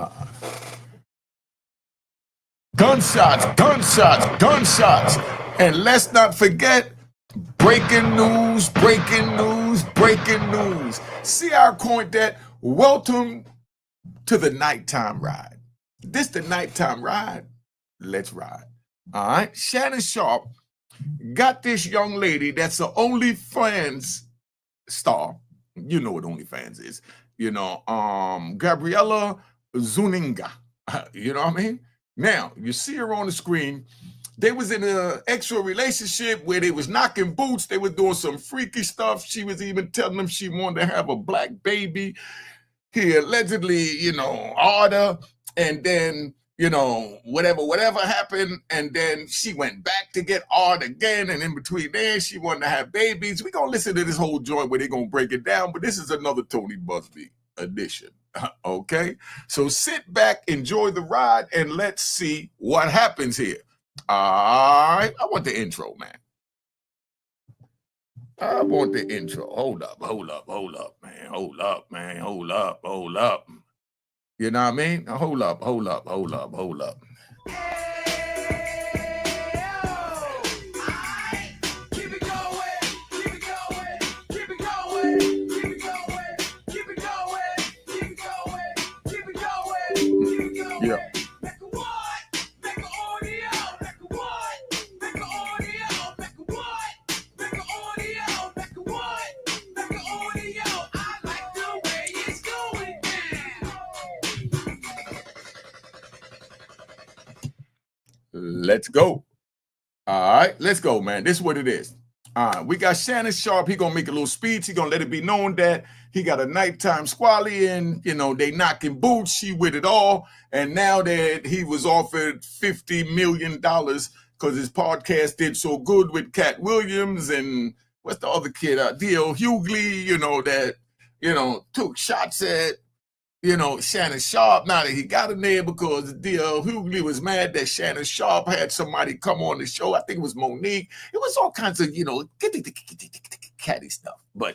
live. Gunshots, gunshots, gunshots. And let's not forget, breaking news, breaking news, breaking news. See our coin that? Welcome to the nighttime ride. This the nighttime ride. Let's ride. All right. Shannon Sharpe got this young lady that's the OnlyFans star. You know what OnlyFans is. You know, Gabriella Zuniga. You know what I mean? Now, you see her on the screen. They was in an extra relationship where they was knocking boots. They was doing some freaky stuff. She was even telling them she wanted to have a black baby. He allegedly, you know, ordered, and then, you know, whatever happened, and then she went back to get ordered again, and in between there, she wanted to have babies. We're going to listen to this whole joint where they're going to break it down, but this is another Tony Busby edition, okay? So sit back, enjoy the ride, and let's see what happens here. All right, I want the intro, man. I want the intro. Hold up, man. Hold up. You know what I mean? Hold up. Yeah. Let's go. All right, let's go, man. This is what it is. All right, we got Shannon Sharpe. He gonna make a little speech. He gonna let it be known that he got a nighttime squally, and you know they knocking boots. She with it all, and now that he was offered $50 million because his podcast did so good with Cat Williams and what's the other kid? D.L. Hughley. You know that took shots at. You know, Shannon Sharpe, now that he got in there because D.L. Hughley was mad that Shannon Sharpe had somebody come on the show. I think it was Monique. It was all kinds of, catty stuff. But,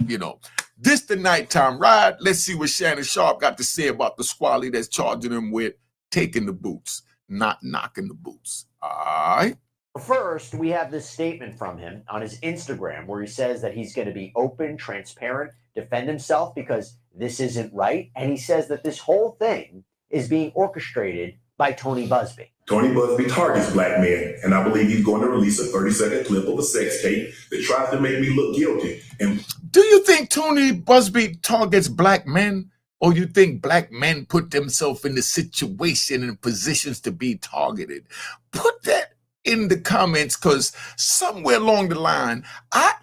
this the nighttime ride. Let's see what Shannon Sharpe got to say about the squally that's charging him with taking the boots, not knocking the boots. All right. First, we have this statement from him on his Instagram where he says that he's going to be open, transparent, defend himself because this isn't right. And he says that this whole thing is being orchestrated by Tony Busby. Tony Busby targets black men, and I believe he's going to release a 30-second clip of a sex tape that tries to make me look guilty. And do you think Tony Busby targets black men, or you think black men put themselves in the situation and positions to be targeted? Put that in the comments, because somewhere along the line,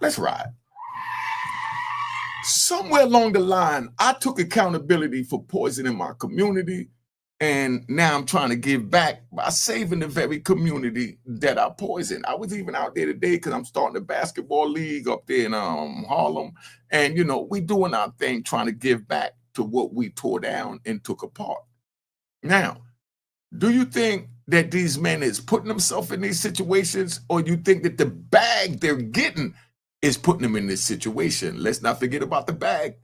let's ride. Somewhere along the line, I took accountability for poisoning my community, and now I'm trying to give back by saving the very community that I poisoned. I was even out there today because I'm starting a basketball league up there in Harlem, and we doing our thing, trying to give back to what we tore down and took apart. Now, do you think that these men is putting themselves in these situations, or you think that the bag they're getting is putting them in this situation? Let's not forget about the bag.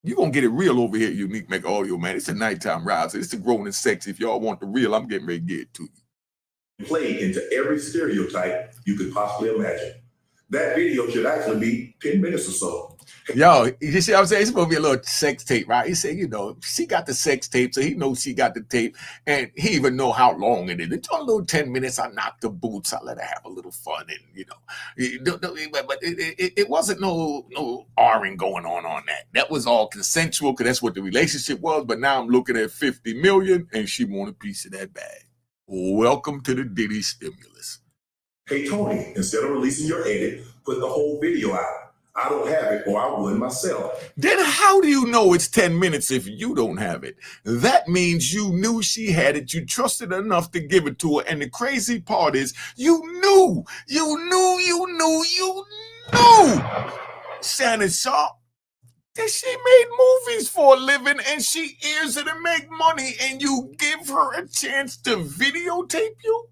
You're going to get it real over here, Unique Mecca Audio, man. It's a nighttime ride, so it's a grown and sexy. If y'all want the real, I'm getting ready to get it to you. Played into every stereotype you could possibly imagine. That video should actually be 10 minutes or so. Yo, you see what I'm saying? It's supposed to be a little sex tape, right? He said, she got the sex tape, so he knows she got the tape, and he even know how long it is. It's a little 10 minutes. I knock the boots. I let her have a little fun, and but it wasn't no R-ing going on that. That was all consensual because that's what the relationship was. But now I'm looking at 50 million, and she want a piece of that bag. Welcome to the Diddy stimulus. Hey Tony, instead of releasing your edit, put the whole video out. I don't have it, or I would myself. Then how do you know it's 10 minutes if you don't have it? That means you knew she had it. You trusted her enough to give it to her. And the crazy part is you knew. Shannon Sharpe, that she made movies for a living and she ears it and make money, and you give her a chance to videotape you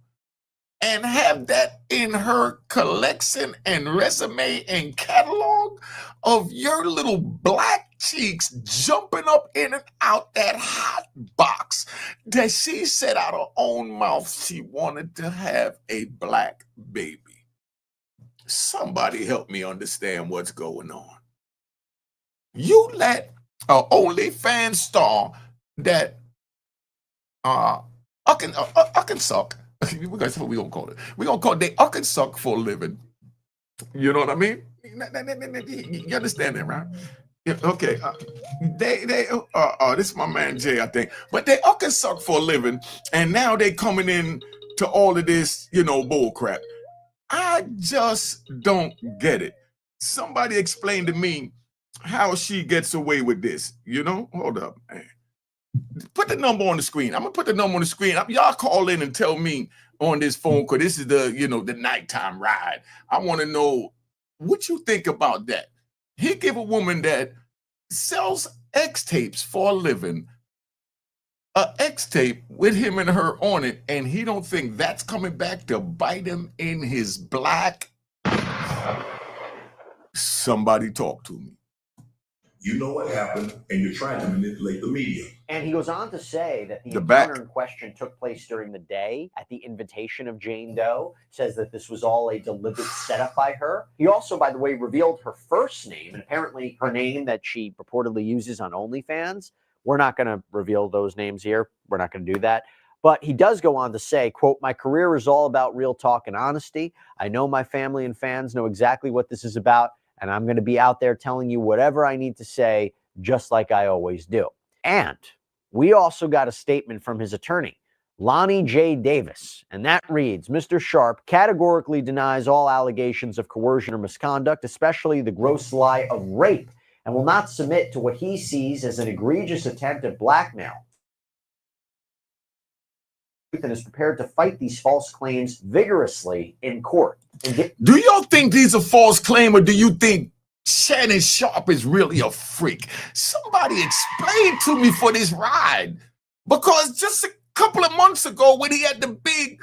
and have that in her collection and resume and catalog of your little black cheeks jumping up in and out that hot box that she said out her own mouth she wanted to have a black baby. Somebody help me understand what's going on. You let a OnlyFans star that I can suck. That's what we gonna call it. We gonna call it they can suck for a living. You know what I mean? You understand that, right? Yeah, okay. This is my man Jay, I think. But they can suck for a living, and now they coming in to all of this, bull crap. I just don't get it. Somebody explain to me how she gets away with this. Hold up, man. Put the number on the screen. I'm gonna put the number on the screen. Y'all call in and tell me on this phone, because this is the nighttime ride. I want to know what you think about that. He give a woman that sells X tapes for a living, a X tape with him and her on it, and he don't think that's coming back to bite him in his black. Somebody talk to me. You know what happened, and you're trying to manipulate the media. And he goes on to say that the encounter in question took place during the day at the invitation of Jane Doe, says that this was all a deliberate setup by her. He also, by the way, revealed her first name, and apparently her name that she purportedly uses on OnlyFans. We're not going to reveal those names here. We're not going to do that. But he does go on to say, quote, "My career is all about real talk and honesty. I know my family and fans know exactly what this is about, and I'm going to be out there telling you whatever I need to say, just like I always do." And we also got a statement from his attorney, Lonnie J. Davis, and that reads, "Mr. Sharpe categorically denies all allegations of coercion or misconduct, especially the gross lie of rape, and will not submit to what he sees as an egregious attempt at blackmail, and is prepared to fight these false claims vigorously in court." Do y'all think these are false claims, or do you think Shannon Sharpe is really a freak? Somebody explain to me for this ride. Because just a couple of months ago, when he had the big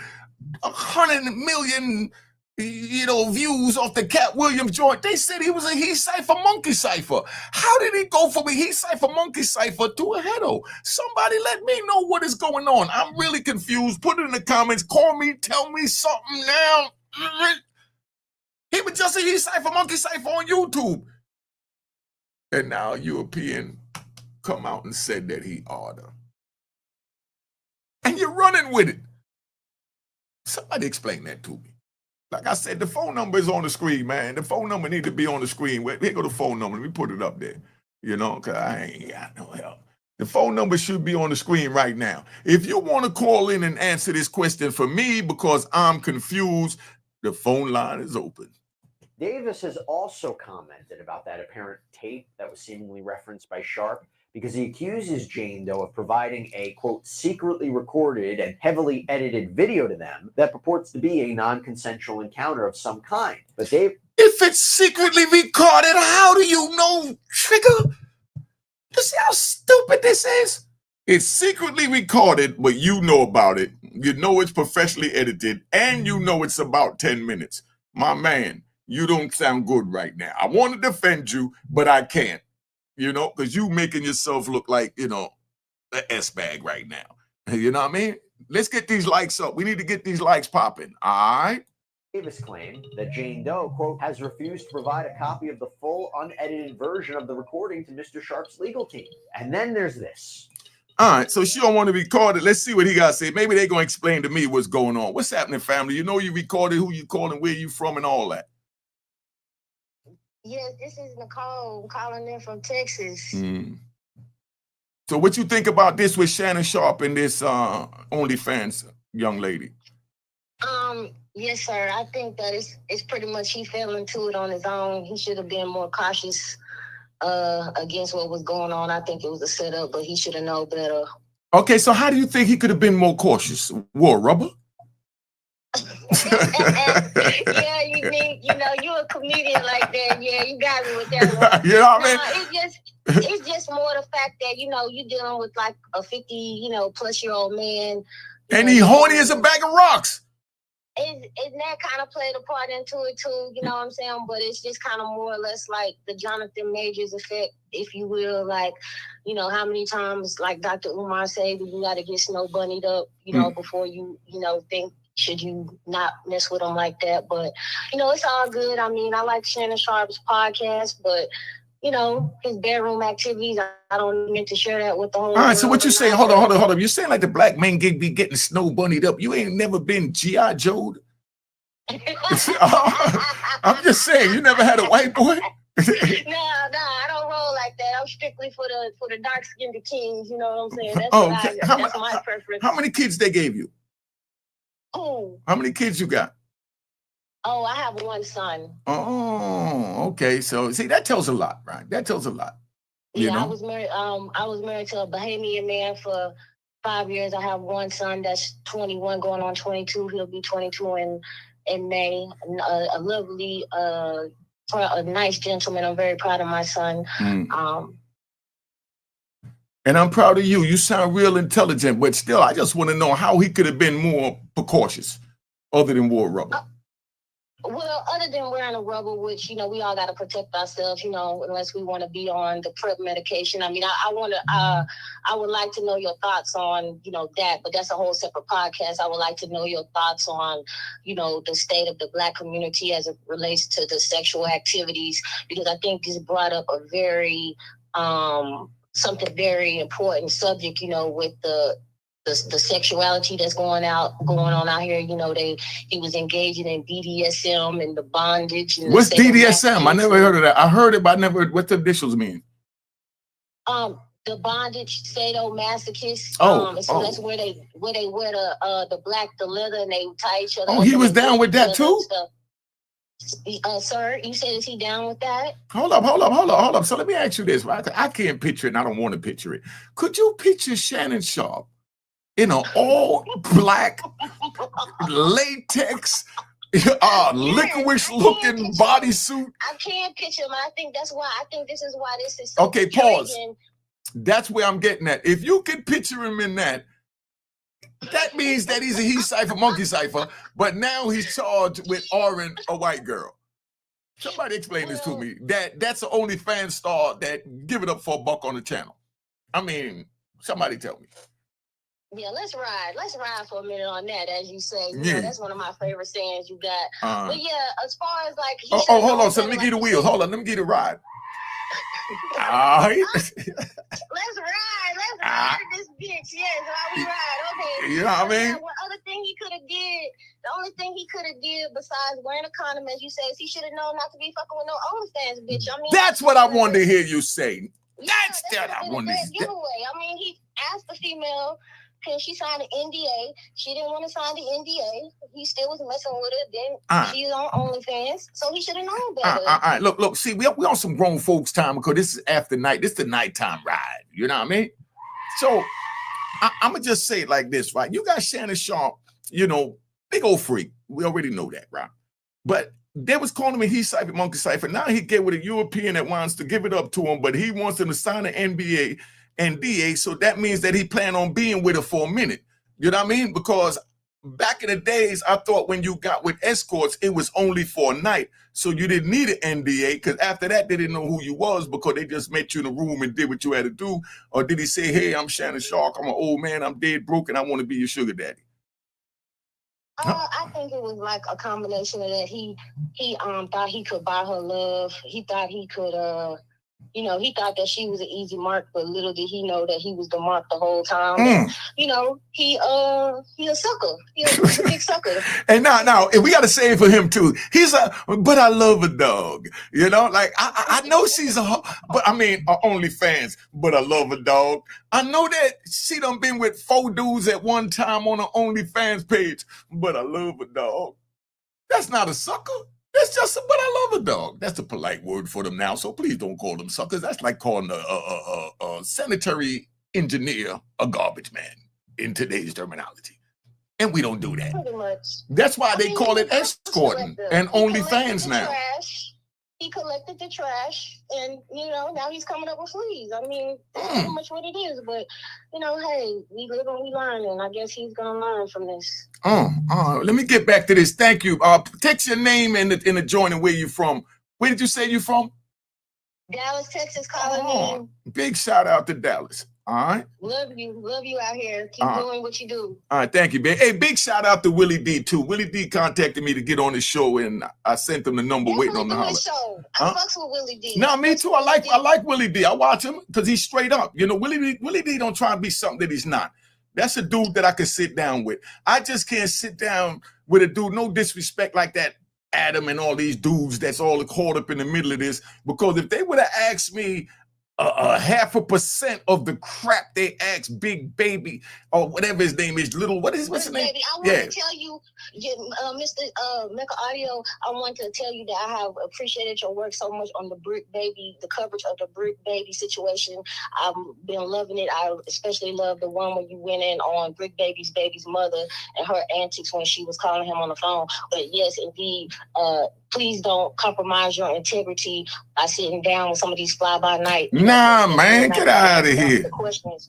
100 million views off the Cat Williams joint, they said he was a he cipher monkey cipher. How did he go from a he cipher monkey cipher to a hedo? Somebody let me know what is going on. I'm really confused. Put it in the comments. Call me. Tell me something now. He was just a he cipher monkey cipher on YouTube, and now a European come out and said that he oughta, and you're running with it. Somebody explain that to me. Like I said, the phone number is on the screen, man. The phone number need to be on the screen. Here go the phone number. Let me put it up there, because I ain't got no help. The phone number should be on the screen right now. If you want to call in and answer this question for me because I'm confused, the phone line is open. Davis has also commented about that apparent tape that was seemingly referenced by Sharpe, because he accuses Jane Doe of providing a, quote, secretly recorded and heavily edited video to them that purports to be a non-consensual encounter of some kind. But Dave... If it's secretly recorded, how do you know, Trigger? You see how stupid this is? It's secretly recorded, but you know about it. You know it's professionally edited, and you know it's about 10 minutes. My man, you don't sound good right now. I want to defend you, but I can't. Because you making yourself look like, an S-bag right now. You know what I mean? Let's get these likes up. We need to get these likes popping. All right? Davis claimed that Jane Doe, quote, has refused to provide a copy of the full unedited version of the recording to Mr. Sharpe's legal team. And then there's this. All right, so she don't want to record it. Let's see what he got to say. Maybe they're going to explain to me what's going on. What's happening, family? You recorded, who you calling, where you from, and all that. Yes, this is Nicole calling in from Texas. So what you think about this with Shannon Sharpe and this OnlyFans young lady? Yes, sir. I think that it's pretty much he fell into it on his own. He should have been more cautious against what was going on. I think it was a setup, but he should have known better. Okay, so how do you think he could have been more cautious? Wore rubber? Yeah, you're a comedian like that. Yeah, you got me with that one. You know what I mean? It's just more the fact that, you're dealing with like a 50, plus year old man. And he horny as a bag of rocks. it that kind of played a part into it too, you know what I'm saying? But it's just kind of more or less like the Jonathan Majors effect, if you will. Like, you know, how many times, like Dr. Umar said, you got to get snow bunnied up, you know, before you know, think, should you not mess with them like that? But, you know, it's all good. I mean, I like Shannon Sharpe's podcast, but, you know, his bedroom activities, I don't mean to share that with the whole All right, world. so what you saying? Hold on. You're saying like the black man be getting snow bunnied up. You ain't never been G.I. Joe'd? I'm just saying, you never had a white boy? No, I don't roll like that. I'm strictly for the dark-skinned kings, you know what I'm saying? That's my preference. How many kids they gave you? Oh. How many kids you got? Oh, I have one son. Oh, okay. So see, that tells a lot, right? That tells a lot. You know? I was married to a Bahamian man for 5 years. I have one son that's 21 going on 22. He'll be 22 in May. A lovely a nice gentleman. I'm very proud of my son. And I'm proud of you. You sound real intelligent, but still, I just want to know how he could have been more precautious other than wore rubber. Well, other than wearing a rubber, which, you know, we all got to protect ourselves, you know, unless we want to be on the PrEP medication. I mean, I would like to know your thoughts on, you know, that, but that's a whole separate podcast. I would like to know your thoughts on, you know, the state of the Black community as it relates to the sexual activities, because I think this brought up a very, something very important subject, you know, with the sexuality that's going on out here. You know, he was engaging in BDSM and the bondage. And what's BDSM? I never heard of that. I heard it, but I never. What the initials mean? The bondage, sadomasochist. So that's where they wear the leather, and they tie each other. Oh, he was down with that too. Sir, you said, is he down with that? Hold up. So let me ask you this. Right? I can't picture it, and I don't want to picture it. Could you picture Shannon Sharpe in an all black latex, licorice looking bodysuit? I can't picture him. I think this is why this is so okay. Pause. That's where I'm getting at. If you could picture him in that means that he's a he cipher, monkey cipher, but now he's charged with ordering a white girl. Somebody explain this to me. That's the only fan star that give it up for $1 on the channel. I mean, somebody tell me. Yeah, let's ride for a minute on that, as you say. You know, that's one of my favorite sayings you got. But yeah, as far as like, hold on. So let me get the wheels. Hold on, let me get a ride. All right. Let's ride this bitch. Yes, while we ride. Okay. You know what I mean? What other thing he could have did? The only thing he could have did besides wearing a condom, as you say, is he should have known not to be fucking with no OnlyFans bitch. I mean, that's what I wanted to hear you say. That's what I wanted to giveaway. I mean, he asked the female, can she sign an NDA? She didn't want to sign the NDA. He still was messing with her. Then she's on OnlyFans, so he should have known better. All right. Look. See, we on some grown folks' time because this is after night. This is the nighttime ride. You know what I mean? So I'm gonna just say it like this, right? You got Shannon Sharpe, you know, big old freak. We already know that, right? But they was calling him a he cipher, monkey cipher. Now he get with a European that wants to give it up to him, but he wants him to sign an NBA and DA, so that means that he planned on being with her for a minute. You know what I mean? Because back in the days, I thought when you got with escorts, it was only for a night. So you didn't need an NDA, because after that, they didn't know who you was because they just met you in a room and did what you had to do. Or did he say, hey, I'm Shannon Sharpe, I'm an old man, I'm dead broke, and I want to be your sugar daddy? I think it was like a combination of that. He thought he could buy her love. He thought he could you know, he thought that she was an easy mark, but little did he know that he was the mark the whole time. And, you know, he a sucker. He's a big sucker. And now, we got to say it for him too. But I love a dog. You know, like I know she's but I mean, OnlyFans, but I love a dog. I know that she done been with 4 dudes at one time on her OnlyFans page, but I love a dog. That's not a sucker. It's just, but I love a dog. That's a polite word for them now, so please don't call them suckers. That's like calling a sanitary engineer a garbage man in today's terminology. And we don't do that. Pretty much. That's why they call it escorting and OnlyFans now. he collected the trash, and now he's coming up with fleas. I mean, that's pretty much what it is. But hey, we live and we learn, and I guess he's gonna learn from this. Let me get back to this. Thank you. Text your name in the joint and where you from. Where did you say you from? Dallas, Texas, calling me. Big shout out to Dallas. All right. Love you out here. Keep doing what you do. All right, thank you, babe. Hey, big shout out to Willie D too. Willie D contacted me to get on the show, and I sent him the number waiting on the holler. I fucks with Willie D. No, me too. I like Willie D. I watch him because he's straight up. Willie D don't try to be something that he's not. That's a dude that I can sit down with. I just can't sit down with a dude, no disrespect like that, Adam and all these dudes that's all caught up in the middle of this. Because if they would have asked me 0.5% of the crap they asked Big Baby or whatever his name is, what's his name? Baby, I want to tell you, Mr. Mecca Audio, I want to tell you that I have appreciated your work so much on the Brick Baby, the coverage of the Brick Baby situation. I've been loving it. I especially love the one where you went in on Brick Baby's mother and her antics when she was calling him on the phone. But yes, indeed, please don't compromise your integrity by sitting down with some of these fly-by-night. Nah, man, get out of here. The question is,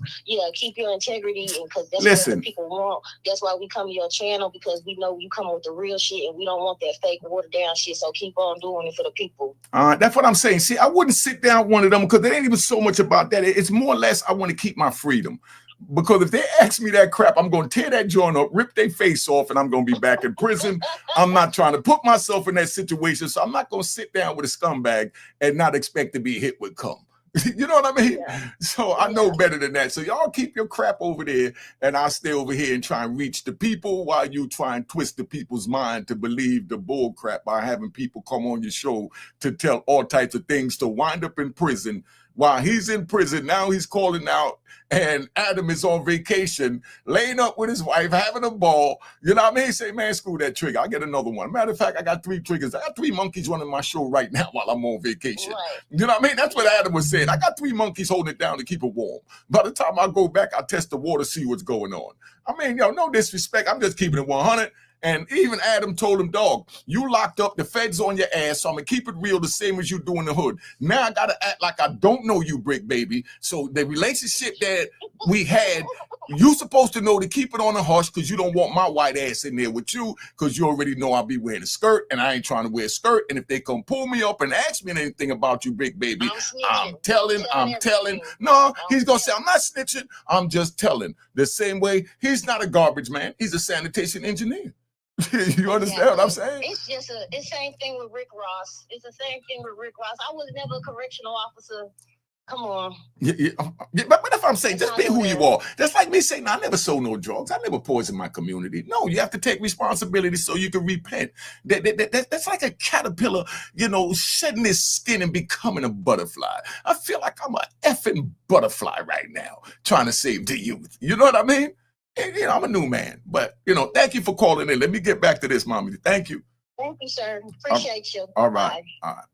keep your integrity, because that's Listen. what people want. That's why we come to your channel, because we know you come with the real shit, and we don't want that fake watered-down shit. So keep on doing it for the people. That's what I'm saying. See, I wouldn't sit down with one of them because it ain't even so much about that. It's more or less I want to keep my freedom. Because if they ask me that crap, I'm going to tear that joint up, rip their face off, and I'm going to be back in prison. I'm not trying to put myself in that situation, so I'm not going to sit down with a scumbag and not expect to be hit with cum. You know what I mean? Yeah. So I know better than that. So y'all keep your crap over there, and I'll stay over here and try and reach the people while you try and twist the people's mind to believe the bull crap by having people come on your show to tell all types of things to wind up in prison. While he's in prison, now he's calling out, and Adam is on vacation, laying up with his wife, having a ball. You know what I mean? Say, man, screw that trigger. I get another one. Matter of fact, I got 3 triggers. I got 3 monkeys running my show right now while I'm on vacation. Right. You know what I mean? That's what Adam was saying. I got 3 monkeys holding it down to keep it warm. By the time I go back, I test the water, see what's going on. I mean, no disrespect. I'm just keeping it 100. And even Adam told him, dog, you locked up, the feds on your ass, so I'm going to keep it real the same as you do in the hood. Now I got to act like I don't know you, Brick Baby. So the relationship that we had, you supposed to know to keep it on the hush because you don't want my white ass in there with you because you already know I'll be wearing a skirt and I ain't trying to wear a skirt. And if they come pull me up and ask me anything about you, Brick Baby, I'm telling. No, he's going to say, I'm not snitching. I'm just telling. The same way, he's not a garbage man. He's a sanitation engineer. You understand what I'm saying? It's just the same thing with Rick Ross. It's the same thing with Rick Ross. I was never a correctional officer. Come on. But if I'm saying, just be who you are. That's like me saying, I never sold no drugs. I never poisoned my community. No, you have to take responsibility so you can repent. That's like a caterpillar, shedding its skin and becoming a butterfly. I feel like I'm an effing butterfly right now, trying to save the youth. You know what I mean? I'm a new man, but thank you for calling in. Let me get back to this, Mommy. Thank you. Thank you, sir. Appreciate you. All right. Bye. All right.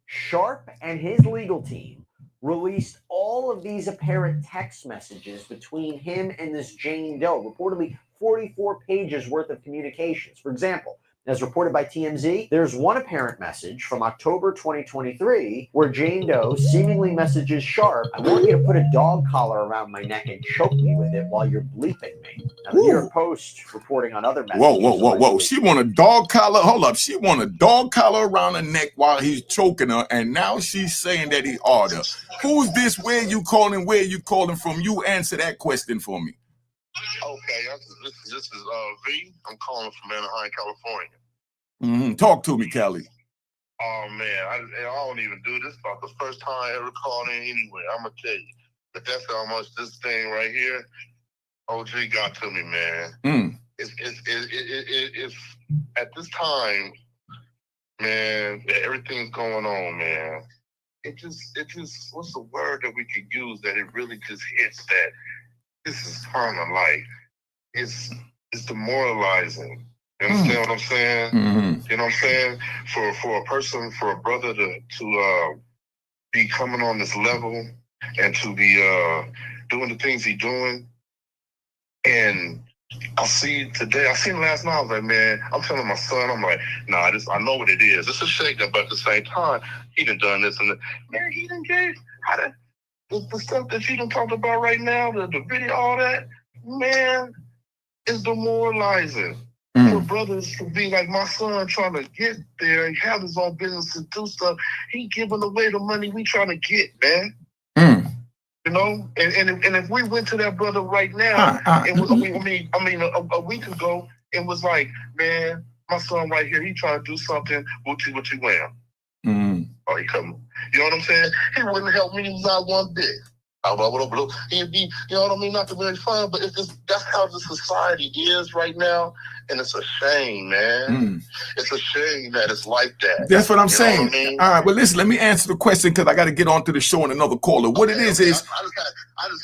Sharpe and his legal team released all of these apparent text messages between him and this Jane Doe, reportedly 44 pages worth of communications. For example, as reported by TMZ, there's one apparent message from October 2023 where Jane Doe seemingly messages Sharpe, I want you to put a dog collar around my neck and choke me with it while you're bleeping me. Now, the New York Post reporting on other messages. Whoa. She want a dog collar. Hold up. She want a dog collar around her neck while he's choking her. And now she's saying that he ought her. Who's this? Where you calling? Where you calling from? You answer that question for me. Okay, this is V. I'm calling from Anaheim, California. Talk to me, Kelly. Oh man, I don't even do this. About the first time I ever called in anywhere. I'm gonna tell you, but that's how much this thing right here, OG got to me, man. It's at this time, man, that everything's going on, man. It just what's the word that we could use that it really just hits that this is kind of like it's demoralizing. You understand what I'm saying? Mm-hmm. You know what I'm saying? For a person, for a brother to be coming on this level and to be doing the things he's doing, and I seen last night. I was like, man, I'm telling my son, I'm like, nah, I know what it is. It's a shakeup, but at the same time, he done this and that. Man, he done gave the stuff that you done talked about right now, the video, all that, man, is demoralizing. For brothers to be like my son trying to get there and have his own business and do stuff, he giving away the money we trying to get, man. You know, and if we went to that brother right now, a week ago, it was like, man, my son right here, he trying to do something. What you wearing? Oh, he coming. You know what I'm saying? He wouldn't help me not one bit. He'd be, you know what I mean, not to very fun, but that's how the society is right now, and it's a shame, man. It's a shame that it's like that. That's what I'm saying. What I mean? All right, well, listen, let me answer the question because I got to get on to the show and another caller. What it is, I just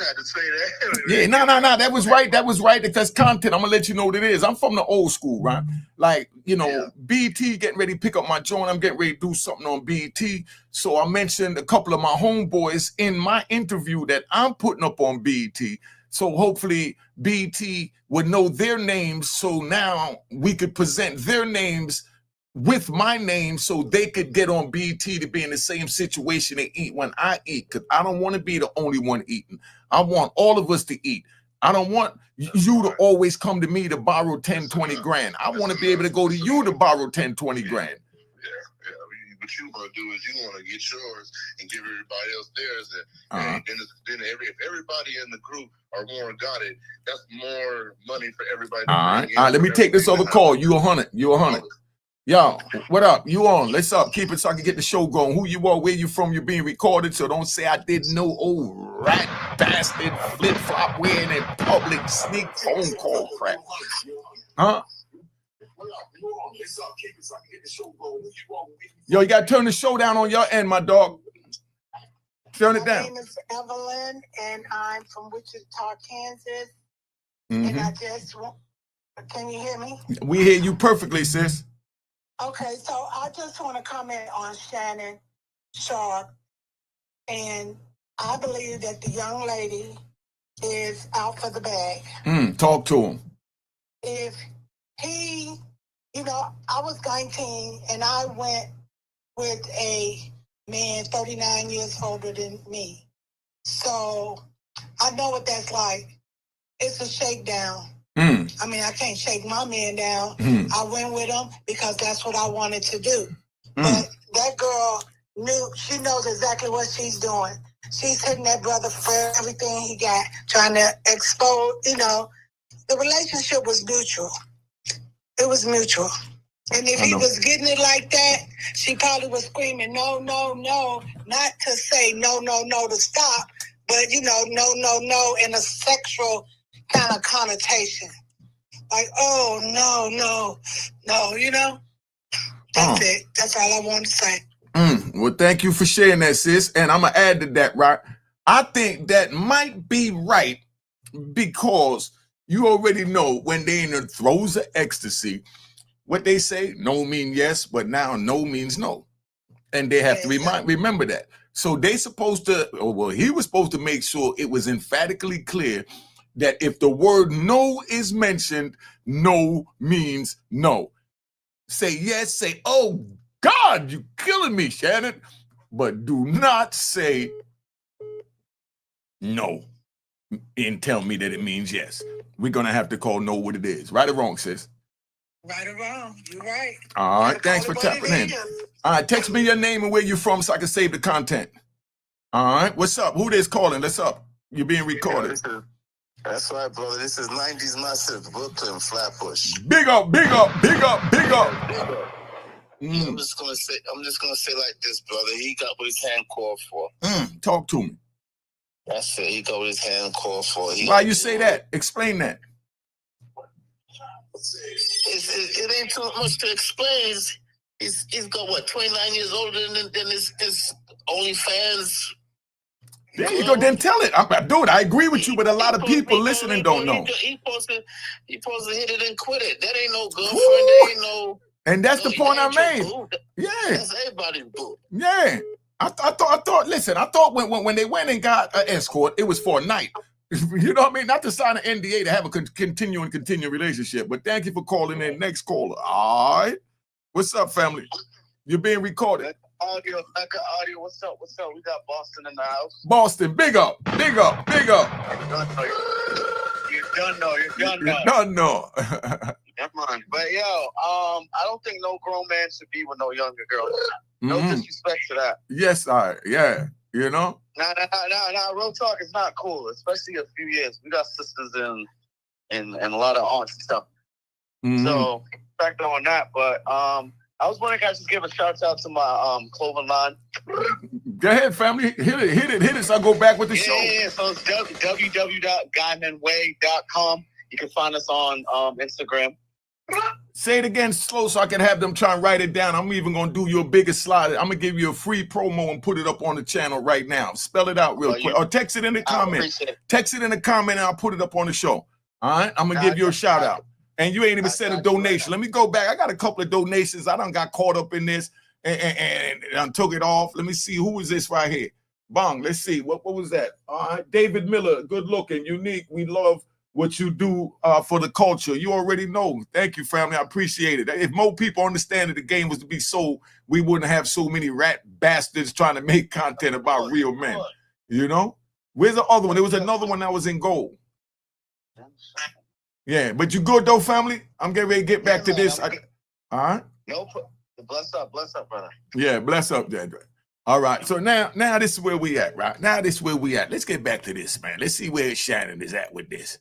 had to say that. Yeah, no, that was right. That was right. If that's content, I'm gonna let you know what it is. I'm from the old school, right? Like, you know, BT getting ready to pick up my joint. I'm getting ready to do something on BT. So I mentioned a couple of my homeboys in my interview that I'm putting up on BT. So hopefully BT would know their names. So now we could present their names with my name so they could get on BT to be in the same situation they eat when I eat. Because I don't want to be the only one eating. I want all of us to eat. I don't want you to always come to me to borrow 10, 20 grand. I want to be able to go to you to borrow 10, 20 grand. What you want to do is you want to get yours and give everybody else theirs. And if everybody in the group are more got it, that's more money for everybody. All right, let me take this other call. You 100. Yo, what up? You on? Let's up. Keep it so I can get the show going. Who you are, where you from, you're being recorded. So don't say I didn't know. Oh, rat bastard, flip-flop wearing in public sneak phone call crap. Huh? Yo, you got to turn the show down on your end, my dog. Turn it down. My name is Evelyn, and I'm from Wichita, Kansas. And I just want... Can you hear me? We hear you perfectly, sis. Okay, so I just want to comment on Shannon Sharpe, and I believe that the young lady is out for the bag. Talk to him. If he, you know, I was 19 and I went with a man 39 years older than me. So I know what that's like. It's a shakedown. I mean, I can't shake my man down. I went with him because that's what I wanted to do. But that girl she knows exactly what she's doing. She's hitting that brother for everything he got, trying to expose, you know. The relationship was mutual. It was mutual. And if he was getting it like that, she probably was screaming, no, no, no, not to say no, no, no to stop, but, you know, no, no, no, in a sexual kind of connotation. Like, oh, no, no, no, you know? That's it. That's all I want to say. Well, thank you for sharing that, sis. And I'm going to add to that, right? I think that might be right because you already know when they in the throes of ecstasy, what they say, no means yes, but now no means no. And they have to remember that. So they supposed to, he was supposed to make sure it was emphatically clear that if the word no is mentioned, no means no. Say yes, say, oh God, you killing me, Shannon. But do not say no and tell me that it means yes. We're going to have to call no what it is. Right or wrong, sis? Right or wrong, you're right. All right, thanks for tapping in. All right, text me your name and where you're from so I can save the content. All right, what's up? Who this calling? Let's up. You're being recorded. That's right, brother. This is 90s Massive, Brooklyn, Flatbush. Big up, big up, big up, big up. I'm just gonna say like this, brother. He got what his hand called for. Talk to me. That's it. He got what his hand called for. Why you say that? Explain that. It ain't too much to explain. He's got what, 29 years older than this OnlyFans. There you go. Then tell it. Dude, I agree with you, but a lot of people listening don't know. He supposed to hit it and quit it. That ain't no girlfriend. That ain't no. And that's the point I made. Yeah. That's everybody's boo. Yeah. I thought. Listen, I thought when they went and got an escort, it was for a night. You know what I mean? Not to sign an NDA to have a continuing relationship. But thank you for calling in. Next caller. All right. What's up, family? You're being recorded. Audio, Mecca audio. What's up? What's up? We got Boston in the house. Boston, big up, big up, big up. You're done, though. You're done, You're done, no. Come on. But, yo, I don't think no grown man should be with no younger girl. No disrespect to that. Yes, yeah, you know? Nah, real talk is not cool, especially a few years. We got sisters and a lot of aunts and stuff. So, back on that, but, I was wondering if I could just give a shout out to my clothing line. Go ahead, family. Hit it. So I'll go back with the show. Yeah, so it's www.guymanway.com. You can find us on Instagram. Say it again slow so I can have them try and write it down. I'm even going to do your biggest slide. I'm going to give you a free promo and put it up on the channel right now. Spell it out real quick. Or text it in the comment. Text it in the comment and I'll put it up on the show. All right? I'm going to give you a shout out. And you ain't even said a donation. Let me go back. I got a couple of donations. I done got caught up in this and took it off. Let me see. Who is this right here? Bong. Let's see. What was that? All right. David Miller. Good looking. Unique. We love what you do for the culture. You already know. Thank you, family. I appreciate it. If more people understand that the game was to be sold, we wouldn't have so many rat bastards trying to make content about real men. You know? Where's the other one? There was another one that was in gold. Yeah, but you good though, family? I'm getting ready to get back to this. All right? No, bless up, brother. Yeah, bless up, Dad. All right, so now this is where we at, right? Now this is where we at. Let's get back to this, man. Let's see where Shannon is at with this.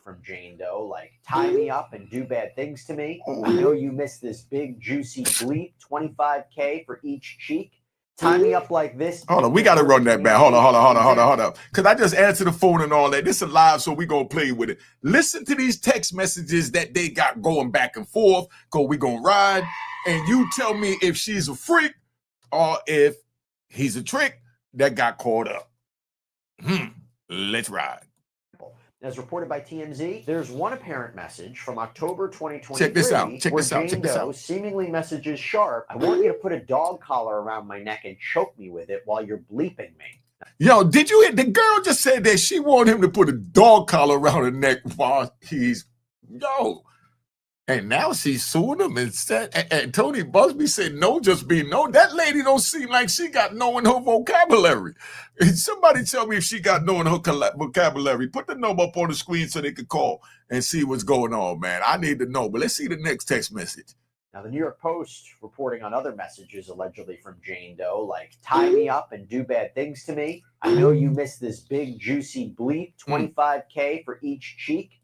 From Jane Doe, like, tie me up and do bad things to me. I know you missed this big, juicy bleep, $25K for each cheek. Tie me up like this. Hold on, we got to run that back. Hold on. Because I just answered the phone and all that. This is live, so we going to play with it. Listen to these text messages that they got going back and forth, because we going to ride. And you tell me if she's a freak or if he's a trick that got caught up. Let's ride. As reported by TMZ, there's one apparent message from October 2023. Check this out. Where Jane Doe seemingly messages Sharpe, I want you to put a dog collar around my neck and choke me with it while you're bleeping me. Yo, did you hear? The girl just said that she wanted him to put a dog collar around her neck while he's, and now she's suing him and said, and Tony Busby said, no, just be no. That lady don't seem like she got no in her vocabulary. Somebody tell me if she got no in her vocabulary. Put the number up on the screen so they could call and see what's going on, man. I need to know, but let's see the next text message. Now, the New York Post reporting on other messages allegedly from Jane Doe, like, tie me up and do bad things to me. I know you missed this big, juicy bleep, $25K for each cheek.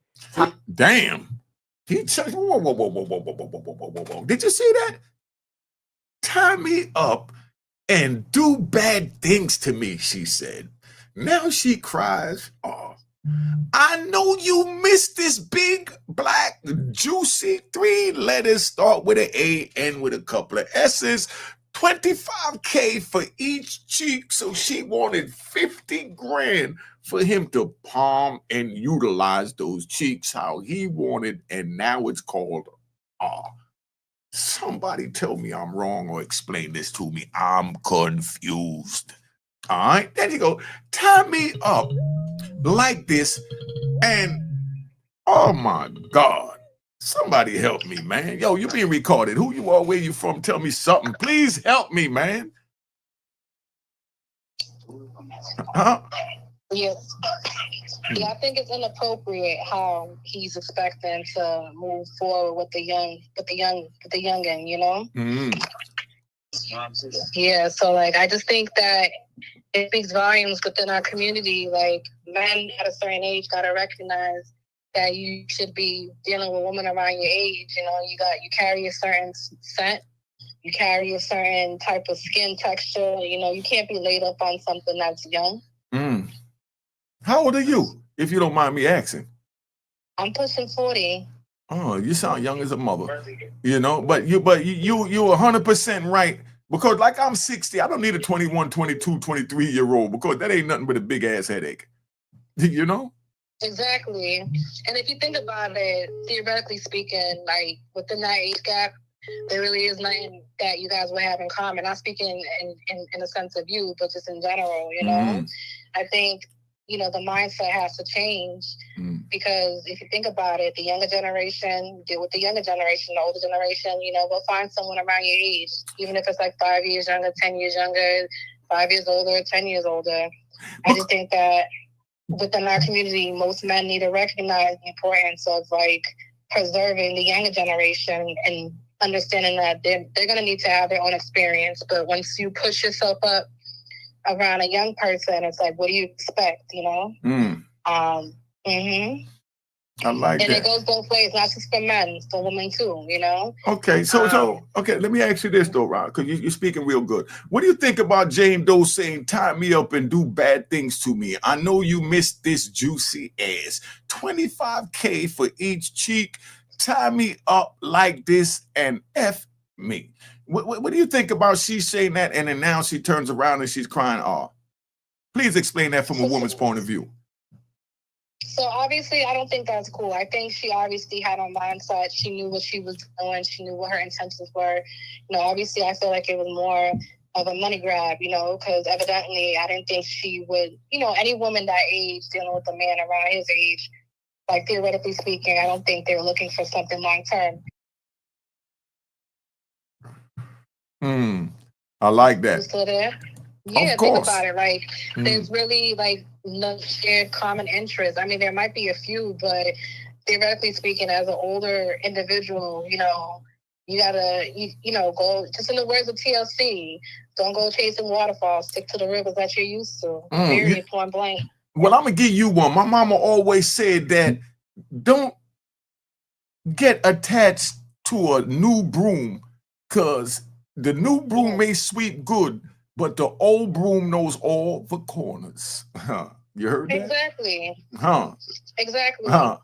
Damn. He touched. Whoa. Did you see that? Tie me up and do bad things to me, she said. Now she cries. Oh, I know you missed this big, black, juicy 3 letters start with an A, end with a couple of S's. $25K for each cheek. So she wanted 50 grand for him to palm and utilize those cheeks how he wanted, and now it's called somebody tell me I'm wrong or explain this to me. I'm confused. All right, there you go. Tie me up like this, and oh my God, somebody help me, man. Yo, you being recorded. Who you are, where you from? Tell me something. Please help me, man. Huh? Yes. Yeah, I think it's inappropriate how he's expecting to move forward with the youngin, you know? Yeah, so like I just think that it speaks volumes within our community. Like, men at a certain age gotta recognize that you should be dealing with women around your age. You know, you carry a certain scent, you carry a certain type of skin texture. You know, you can't be laid up on something that's young. How old are you, if you don't mind me asking? I'm pushing 40. Oh, you sound young as a mother. You know, but you 100% right. Because like I'm 60, I don't need a 21, 22, 23-year-old because that ain't nothing but a big ass headache. You know? Exactly. And if you think about it, theoretically speaking, like within that age gap, there really is nothing that you guys would have in common. Not speaking in a sense of you, but just in general, you know? I think you know, the mindset has to change because if you think about it, the younger generation deal with the younger generation, the older generation, you know, go find someone around your age, even if it's like 5 years younger, 10 years younger, 5 years older, 10 years older. I just think that within our community, most men need to recognize the importance of like preserving the younger generation and understanding that they're going to need to have their own experience. But once you push yourself up around a young person, it's like, what do you expect, you know? I like and that. it goes both ways, not just for men, for women too, you know? Okay, okay, let me ask you this though, Ron, because you're speaking real good. What do you think about Jane Doe saying, tie me up and do bad things to me? I know you missed this juicy ass. $25K for each cheek. Tie me up like this and F me. What do you think about she saying that and then now she turns around and she's crying off? Please explain that from a woman's point of view. So obviously, I don't think that's cool. I think she obviously had a mindset. She knew what she was doing. She knew what her intentions were. You know, obviously, I feel like it was more of a money grab, you know, because evidently I didn't think she would, you know, any woman that age dealing with a man around his age, like theoretically speaking, I don't think they were looking for something long term. I like that. You still there? Yeah, of course. Think about it. Like, there's really like no shared common interest. I mean, there might be a few, but theoretically speaking, as an older individual, you know, you gotta, you know, go, just in the words of TLC, don't go chasing waterfalls, stick to the rivers that you're used to. Period, point blank. Well, I'm gonna give you one. My mama always said that don't get attached to a new broom, because the new broom may sweep good, but the old broom knows all the corners. You heard that? Exactly. Exactly. And I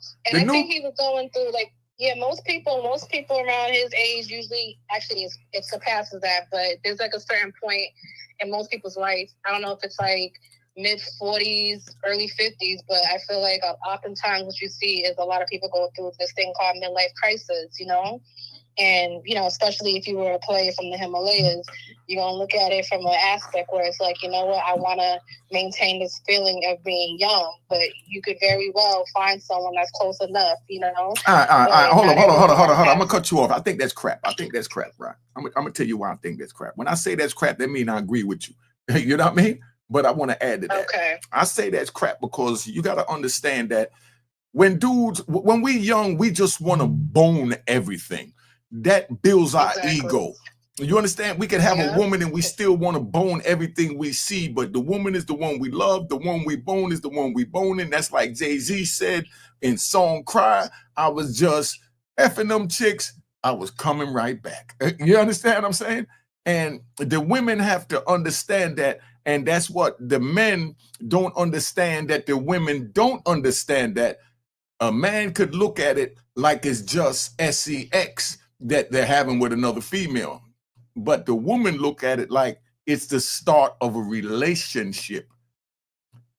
think he was going through, like, yeah, most people around his age usually, actually it surpasses that, but there's like a certain point in most people's life. I don't know if it's like mid 40s, early 50s, but I feel like oftentimes what you see is a lot of people go through this thing called midlife crisis, you know? And, you know, especially if you were a player from the Himalayas, you're going to look at it from an aspect where it's like, you know what, I want to maintain this feeling of being young, but you could very well find someone that's close enough, you know? Hold on. I'm going to cut you off. I think that's crap. Right? I'm going to tell you why I think that's crap. When I say that's crap, that means I agree with you. You know what I mean? But I want to add to that. Okay. I say that's crap because you got to understand that when we young, we just want to bone everything. That builds our ego. You understand? We can have a woman and we still want to bone everything we see, but the woman is the one we love. The one we bone is the one we boning. That's like Jay-Z said in Song Cry. I was just effing them chicks. I was coming right back. You understand what I'm saying? And the women have to understand that. And that's what the men don't understand, that the women don't understand, that a man could look at it like it's just sex that they're having with another female. But the woman look at it like it's the start of a relationship.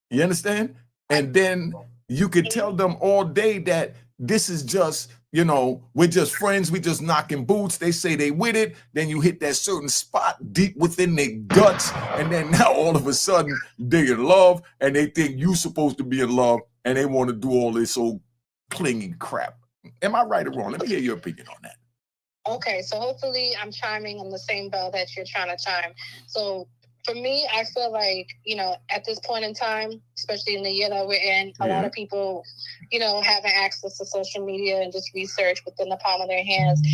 You understand? And then you could tell them all day that this is just, you know, we're just friends, we just knocking boots. They say they with it. Then you hit that certain spot deep within their guts. And then now all of a sudden they're in love and they think you're supposed to be in love and they want to do all this old clinging crap. Am I right or wrong? Let me hear your opinion on that. Okay, so hopefully I'm chiming on the same bell that you're trying to chime. So for me, I feel like, you know, at this point in time, especially in the year that we're in, a lot of people, you know, having access to social media and just research within the palm of their hands.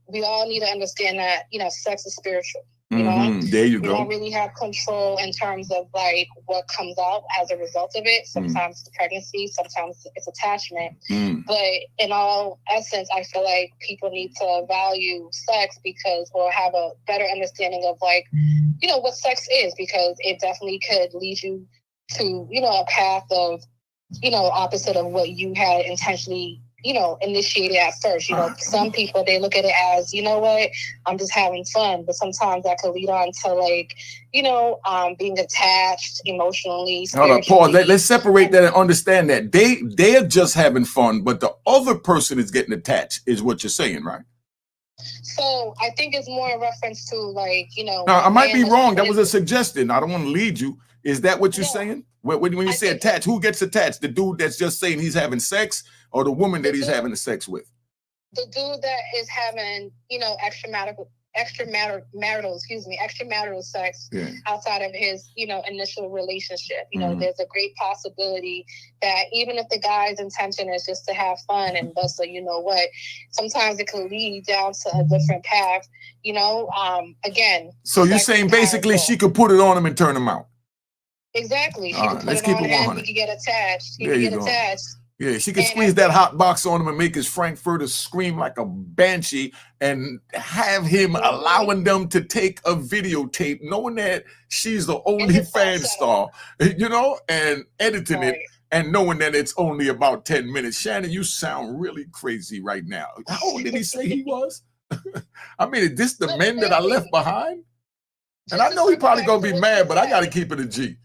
We all need to understand that, you know, sex is spiritual. You know, there you go. We don't really have control in terms of like what comes out as a result of it. Sometimes it's pregnancy, sometimes it's attachment. But in all essence, I feel like people need to value sex because we'll have a better understanding of like, you know, what sex is, because it definitely could lead you to, you know, a path of, you know, opposite of what you had intentionally, you know, initiated at first. You know, some people, they look at it as, you know what, I'm just having fun. But sometimes that could lead on to like, you know, being attached emotionally. Hold on, pause. Let's separate that and understand that they're just having fun, but the other person is getting attached, is what you're saying, right? So I think it's more a reference to like, you know. Now, I might be wrong. That was a suggestion. I don't want to lead you. Is that what you're saying? When you say attached, who gets attached? The dude that's just saying he's having sex, or the woman that he's having the sex with? The dude that is having, extramarital sex outside of his, initial relationship. There's a great possibility that even if the guy's intention is just to have fun and thus, sometimes it could lead down to a different path, again. So you're saying basically she could put it on him and turn him out? Exactly. She could put it on him, he could get attached. Yeah, she could squeeze that hot box on him and make his Frankfurter scream like a banshee and have him allowing them to take a videotape, knowing that she's the only fan star, and editing it and knowing that it's only about 10 minutes. Shannon, you sound really crazy right now. How old did he say he was? I mean, is this the men that I left behind? And I know he probably going to be mad, but I got to keep it a G.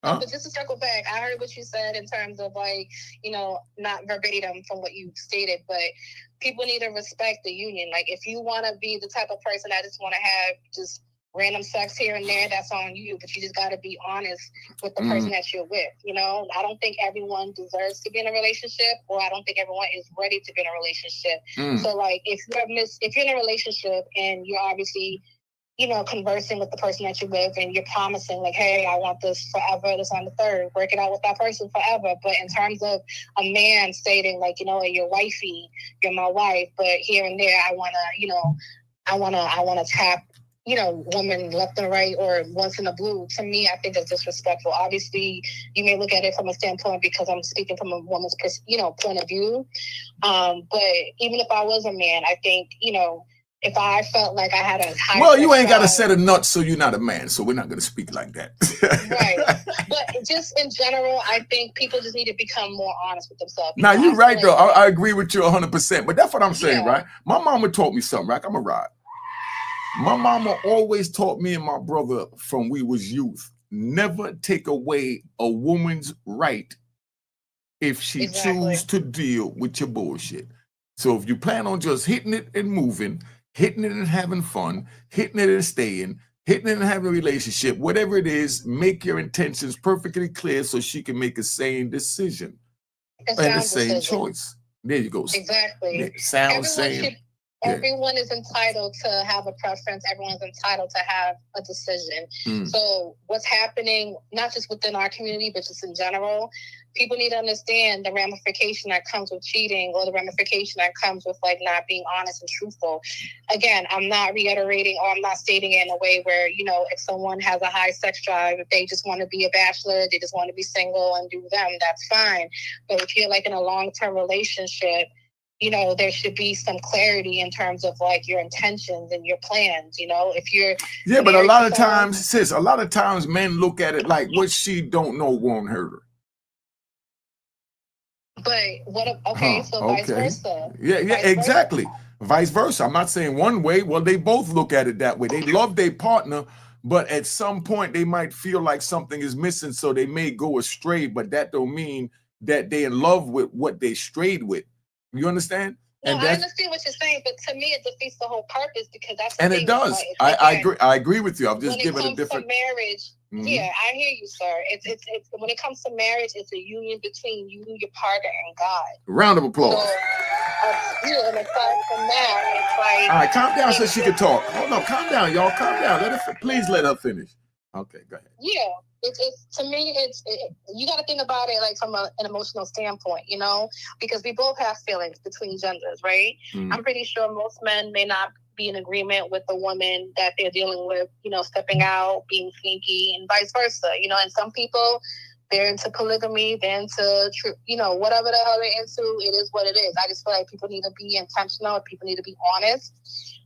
But just to circle back, I heard what you said in terms of not verbatim from what you stated, but people need to respect the union. Like, if you want to be the type of person that just want to have just random sex here and there, that's on you. But you just got to be honest with the person that you're with. I don't think everyone deserves to be in a relationship, or I don't think everyone is ready to be in a relationship. So, if you're in a relationship and you're obviously conversing with the person that you're with and you're promising like, hey, I want this forever, this on the third, work it out with that person forever. But in terms of a man stating like, you're wifey, you're my wife, but here and there, I want to tap, woman left and right or once in a blue, to me, I think it's disrespectful. Obviously, you may look at it from a standpoint because I'm speaking from a woman's, point of view. But even if I was a man, I think, if I felt like I had a high... Well, you ain't got a set of nuts, so you're not a man, so we're not going to speak like that. Right. But just in general, I think people just need to become more honest with themselves. Now, you're right, though. I agree with you 100%, but that's what I'm saying, right? My mama taught me something, right? I'm a ride. My mama always taught me and my brother from we was youth, never take away a woman's right if she choose to deal with your bullshit. So if you plan on just hitting it and moving, hitting it and having fun, hitting it and staying, hitting it and having a relationship, whatever it is, make your intentions perfectly clear so she can make a sane decision and a sane choice. There you go. Exactly. Sounds sane. Everyone is entitled to have a preference. Everyone's entitled to have a decision. So what's happening, not just within our community, but just in general, people need to understand the ramification that comes with cheating, or the ramification that comes with not being honest and truthful. Again, I'm not reiterating or I'm not stating it in a way where, if someone has a high sex drive, if they just want to be a bachelor, they just want to be single and do them, that's fine. But if you're in a long-term relationship, there should be some clarity in terms of your intentions and your plans, if you're... Yeah, but a lot of times men look at it like what she don't know won't hurt her. But vice versa. Yeah, exactly. Vice versa. I'm not saying one way. Well, they both look at it that way. They love their partner, but at some point they might feel like something is missing, so they may go astray, but that don't mean that they're in love with what they strayed with. You understand? No, I understand what you're saying, but to me, it defeats the whole purpose because that's... And it does. I agree with you. I'm just giving a different... When it comes to marriage, yeah, I hear you, sir. It's when it comes to marriage, it's a union between you, your partner, and God. Round of applause. So, and aside from that, it's all right, calm down so she can talk. Oh, no, calm down, y'all. Calm down. Please let her finish. Okay, go ahead. Yeah. To me, you got to think about it from an emotional standpoint, because we both have feelings between genders, right? I'm pretty sure most men may not be in agreement with the woman that they're dealing with, stepping out, being sneaky, and vice versa, and some people, they're into polygamy, they're into, whatever the hell they're into, it is what it is. I just feel like people need to be intentional, people need to be honest.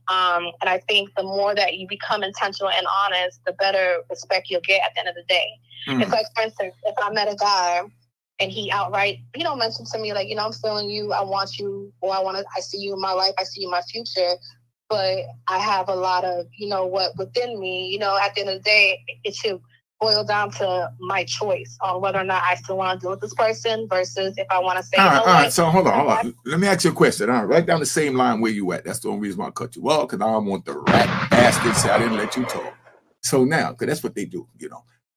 And I think the more that you become intentional and honest, the better respect you'll get at the end of the day. It's like, for instance, if I met a guy and he outright, mentioned to me, I'm feeling you, I want you, or I see you in my life, I see you in my future, but I have a lot of, within me, at the end of the day, it should boil down to my choice on whether or not I still want to deal with this person versus if I want to say, all right. So hold on. Let me ask you a question. All right, right down the same line where you at. That's the only reason why I cut you. Well, because I don't want the rat bastard to say I didn't let you talk. So now, because that's what they do,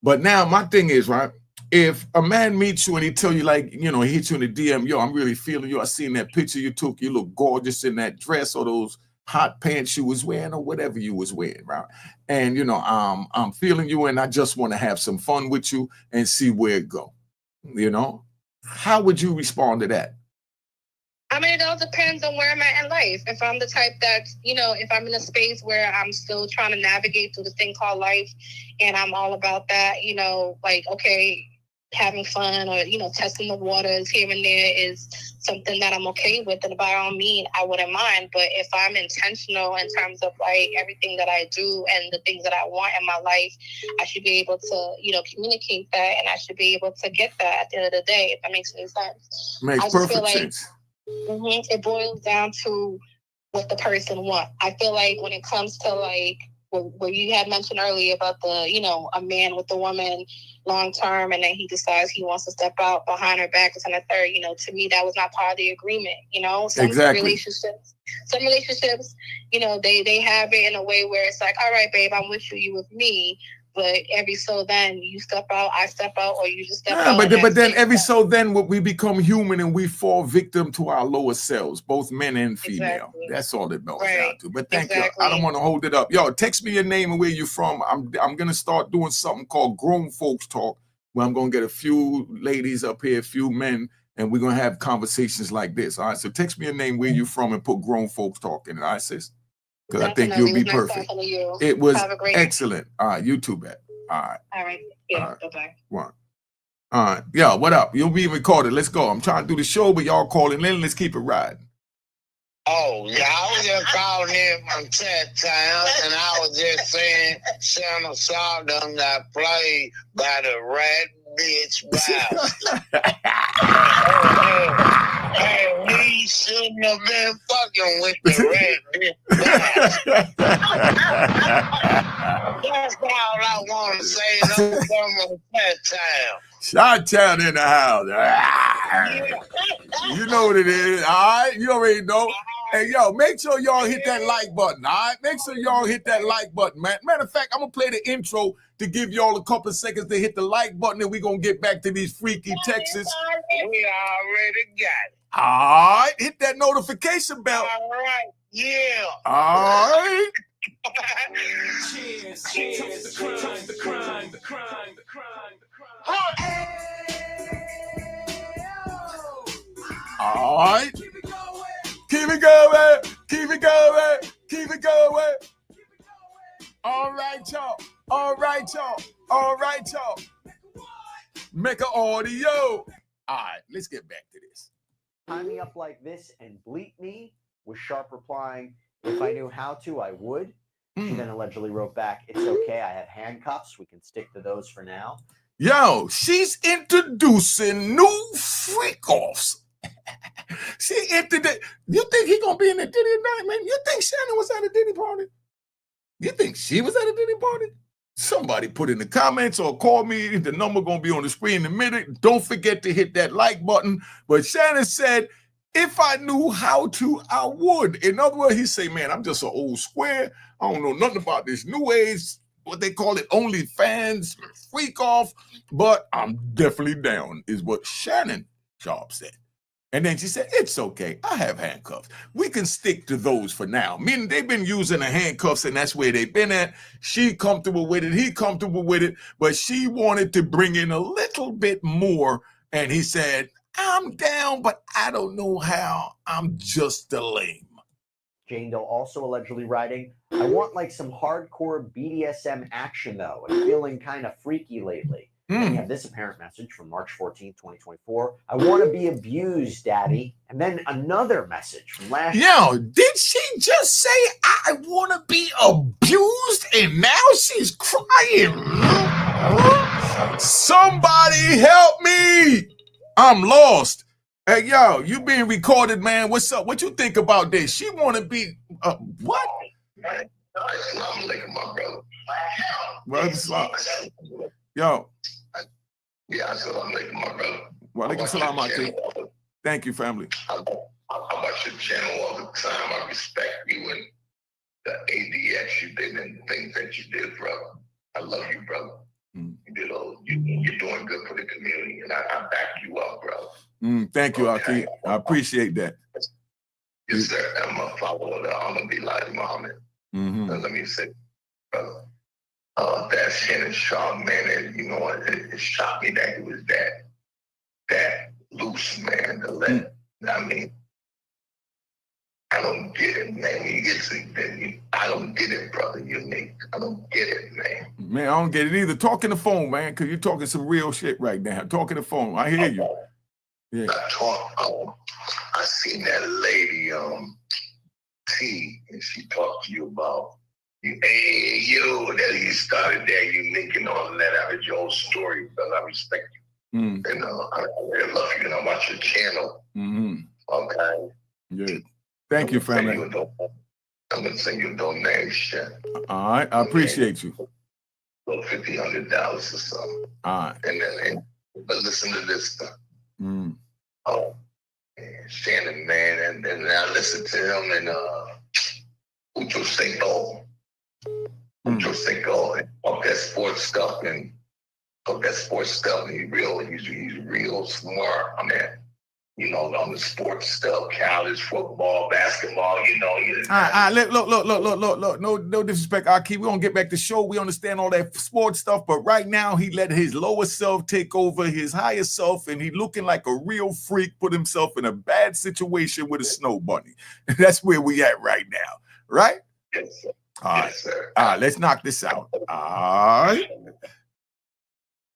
But now my thing is, right, if a man meets you and he tell you, like, you know, he hits you in the DM, yo, I'm really feeling you. I seen that picture you took. You look gorgeous in that dress or those hot pants you was wearing or whatever you was wearing, right? And, you know, I'm feeling you and I just want to have some fun with you and see where it go. You know, how would you respond to that? I mean, it all depends on where I'm at in life. If I'm the type that, you know, if I'm in a space where I'm still trying to navigate through this thing called life and I'm all about that, you know, like, okay, having fun or, you know, testing the waters here and there is something that I'm okay with. And by all means, I wouldn't mind. But if I'm intentional in terms of like everything that I do and the things that I want in my life, I should be able to, you know, communicate that and I should be able to get that at the end of the day, if that makes any sense. Makes perfect sense. It boils down to what the person wants. I feel like when it comes to like what you had mentioned earlier about the, you know, a man with a woman long term and then he decides he wants to step out behind her back and a third, you know, to me that was not part of the agreement. You know, some relationships, you know, they have it in a way where it's like, all right, babe, I'm with you, you with me. But every so then you step out, I step out, or you just step out. But then every so then we become human and we fall victim to our lower selves, both men and female. Exactly. That's all it boils down to. But thank you. I don't want to hold it up. Yo, text me your name and where you're from. I'm gonna start doing something called Grown Folks Talk, where I'm gonna get a few ladies up here, a few men, and we're gonna have conversations like this. All right. So text me your name, where you're from, and put Grown Folks Talk in it. All right, sis? Because I think you'll be perfect. It was excellent. All right, you too, bet. All right. All right. Yeah, bye-bye. One. All right. Yeah, what up? You'll be recorded. Let's go. I'm trying to do the show, but y'all calling in. Let's keep it riding. Oh, yeah, I was just calling in from Ted Town, and I was just saying Shannon Sharpe done got played by the rat bitch bastard. And we shouldn't have been fucking with the rat bitch bastard. That's all I want to say. No from Ted Town. Shot-town in the house. You know what it is. All right. You already know. Hey, yo, make sure y'all hit that like button. All right. Make sure y'all hit that like button, man. Matter of fact, I'm going to play the intro to give y'all a couple of seconds to hit the like button, and we're going to get back to these freaky texts. We already got it. All right. Hit that notification bell. All right. Yeah. All right. Cheers, cheers, the crime. All right. Keep it going. Keep it going. Keep it going. All right, y'all. All right, y'all. All right, y'all. Mecca audio. All right, let's get back to this. Tie me up like this and bleep me, with Sharpe replying, if I knew how to, I would. She then allegedly wrote back, it's okay, I have handcuffs. We can stick to those for now. Yo, she's introducing new freak-offs. She introduced. You think he gonna be in the Diddy night, man? You think Shannon was at a Diddy party? You think she was at a Diddy party? Somebody put in the comments or call me. The number gonna be on the screen in a minute. Don't forget to hit that like button. But Shannon said, if I knew how to, I would. In other words, he say, man, I'm just an old square. I don't know nothing about this new age, what they call it, OnlyFans, freak off. But I'm definitely down, is what Shannon Sharpe said. And then she said, it's okay. I have handcuffs. We can stick to those for now. Meaning they've been using the handcuffs and that's where they've been at. She comfortable with it. He comfortable with it. But she wanted to bring in a little bit more. And he said, I'm down, but I don't know how. I'm just a lame. Jane Doe also allegedly writing, I want like some hardcore BDSM action though. I'm feeling kind of freaky lately. And we have this apparent message from March 14, 2024. I want to be abused, daddy. And then another message from last Yo, did she just say, I want to be abused? And now she's crying. Somebody help me. I'm lost. Hey, yo, you being recorded, man. What's up? What you think about this? She want to be, what? Assalamu alaikum, my brother. Yo. Yeah, assalamu alaikum, my brother. Wa alaikum salam, Ati. Thank you, family. I watch your channel all the time. I respect you and the ADX you did and the things that you did, brother. I love you, brother. You know, you're doing good for the community, and I back you up, bro. Thank you, Aki. I appreciate that. Yes, sir. I'm a follower of the Honorable Elijah Muhammad. Let me say, brother, that Shannon Sharpe, man, and you know, it shocked me that he was that loose, man. To let, I mean, I don't get it, man. When you get to, I don't get it, brother. Unique. I don't get it, man. Man, I don't get it either. Talk in the phone, man, because you're talking some real shit right now. Talk in the phone. I hear you. Yeah. I seen that lady, T, and she talked to you about hey, you, that you started there, Unique, and all of that. I heard your whole story, brother. I respect you. And I really love you, and I watch your channel. Okay. Good. Thank you, family. I'm going to send you a donation. All right. I appreciate you. $50, $100 or something. All right. But listen to this stuff. Oh, man, Shannon, man, and I listened to him and Ucho Cinco, and all that sports stuff and he's real smart on that. You know, on the sports stuff, college football, basketball, you know. Look. No disrespect, Aki. We're going to get back to the show. We understand all that sports stuff, but right now he let his lower self take over his higher self, and he looking like a real freak, put himself in a bad situation with a snow bunny. That's where we at right now, right? Yes, sir. All right. Yes, sir. All right, let's knock this out. All right.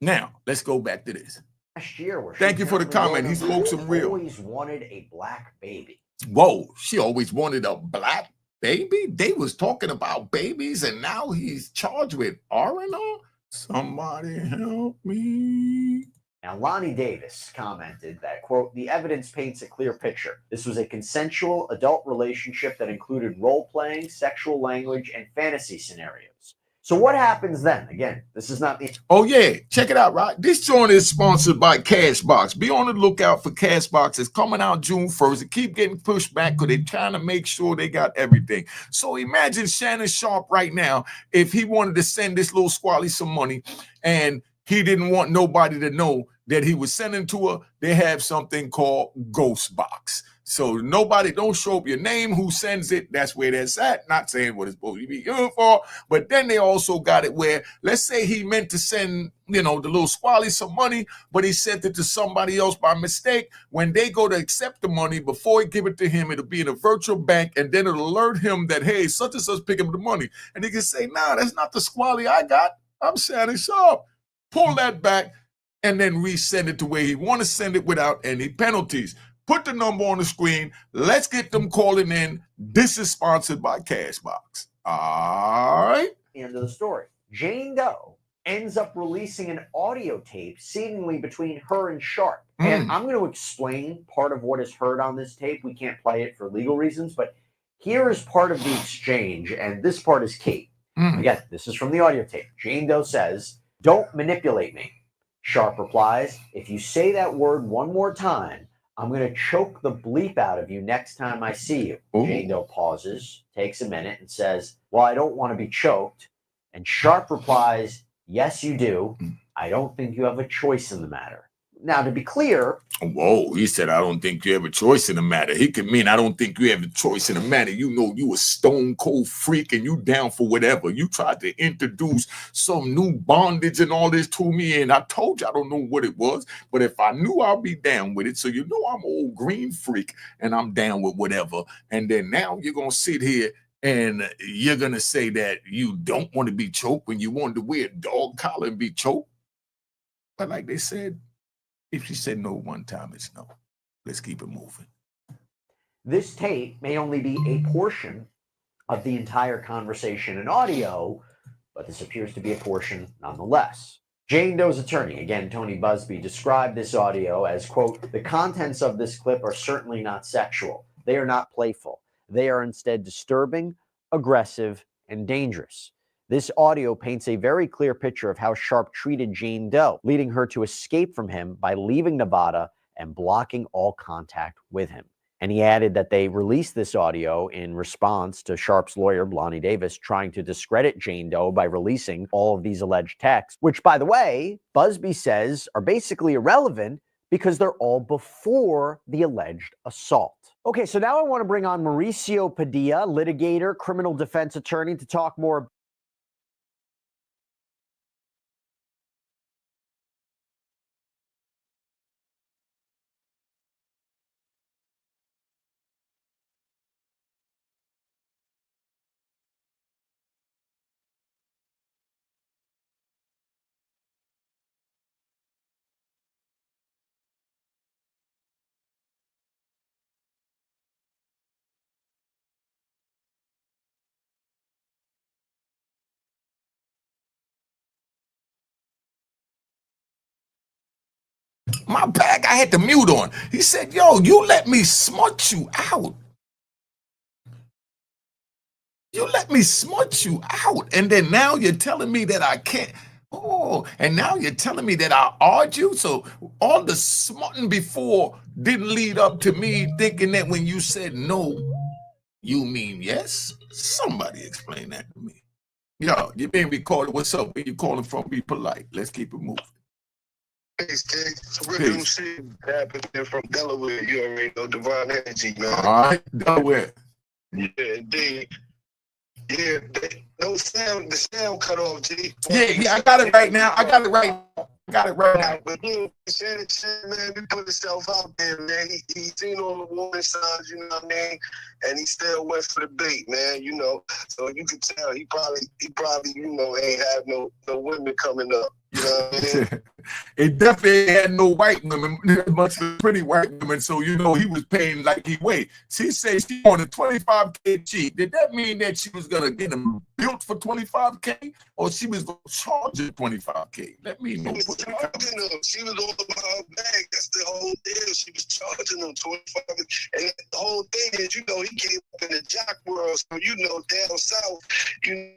Now, let's go back to this. Last year, where thank you for the comment. He spoke some real. Always wanted a black baby. Whoa, she always wanted a black baby? They was talking about babies, and now he's charged with R&R? Somebody help me. Now, Lonnie Davis commented that, quote, the evidence paints a clear picture. This was a consensual adult relationship that included role-playing, sexual language, and fantasy scenarios. So what happens then? Again, this is not the... Oh, yeah. Check it out, right? This joint is sponsored by Cashbox. Be on the lookout for Cashbox. It's coming out June 1st. It keep getting pushed back because they're trying to make sure they got everything. So imagine Shannon Sharpe right now, if he wanted to send this little squally some money and he didn't want nobody to know that he was sending to her, they have something called Ghost Box. So nobody, don't show up your name, who sends it, that's where that's at. Not saying what it's supposed to be used for, but then they also got it where, let's say he meant to send, you know, the little squally some money, but he sent it to somebody else by mistake. When they go to accept the money, before he give it to him, it'll be in a virtual bank, and then it'll alert him that, hey, such and such pick up the money. And he can say, nah, that's not the squally I got. I'm Shannon Sharpe. Pull that back and then resend it to where he want to send it without any penalties. Put the number on the screen. Let's get them calling in. This is sponsored by Cashbox. All right. End of the story. Jane Doe ends up releasing an audio tape seemingly between her and Sharpe. And I'm going to explain part of what is heard on this tape. We can't play it for legal reasons, but here is part of the exchange, and this part is key. Again, this is from the audio tape. Jane Doe says, "Don't manipulate me." Sharpe replies, "If you say that word one more time, I'm going to choke the bleep out of you next time I see you." Jane Doe pauses, takes a minute, and says, "Well, I don't want to be choked." And Sharpe replies, "Yes, you do. I don't think you have a choice in the matter." Now, to be clear... Whoa, he said, I don't think you have a choice in the matter. He can mean, I don't think you have a choice in the matter. You know, you a stone cold freak and you down for whatever. You tried to introduce some new bondage and all this to me, and I told you I don't know what it was, but if I knew, I'll be down with it. So you know I'm an old green freak, and I'm down with whatever. And then now you're going to sit here and you're going to say that you don't want to be choked when you wanted to wear a dog collar and be choked. But like they said, if she said no one time, it's no. Let's keep it moving. This tape may only be a portion of the entire conversation and audio, but this appears to be a portion nonetheless. Jane Doe's attorney, again, Tony Busby, described this audio as, quote, "The contents of this clip are certainly not sexual. They are not playful. They are instead disturbing, aggressive, and dangerous. This audio paints a very clear picture of how Sharpe treated Jane Doe, leading her to escape from him by leaving Nevada and blocking all contact with him. And he added that they released this audio in response to Sharpe's lawyer, Lonnie Davis, trying to discredit Jane Doe by releasing all of these alleged texts, which, by the way, Busby says are basically irrelevant because they're all before the alleged assault. Okay, so now I want to bring on Mauricio Padilla, litigator, criminal defense attorney, to talk more. My bag, I had the mute on. He said, yo, you let me smut you out. You let me smut you out. And then now you're telling me that I can't. Oh, and now you're telling me that I argue. So all the smutting before didn't lead up to me thinking that when you said no, you mean yes? Somebody explain that to me. Yo, you being recorded. What's up? Where you calling from? Be polite. Let's keep it moving. Peace, King. Rhythm shit happening from Delaware. You already know Divine Energy, man. All right, Delaware. Yeah, indeed. Yeah, no sound. The sound cut off, G. Yeah, I got it right now. I got it right now. But look, Shannon, man, he put himself out there, man. He seen all the warning signs, you know what I mean? And he still went for the bait, man, you know. So you could tell he probably, you know, ain't have no women coming up. You know what I mean? It definitely had no white women, much of pretty white women. So, you know, he was paying like he weighed. She said she wanted 25K cheap. Did that mean that she was going to get him built for 25K or she was going to charge him 25K? Let me know. She was charging him. She was all about her bag. That's the whole deal. She was charging him 25. And the whole thing is, you know, he came up in the jock world. So, you know, down south, you know,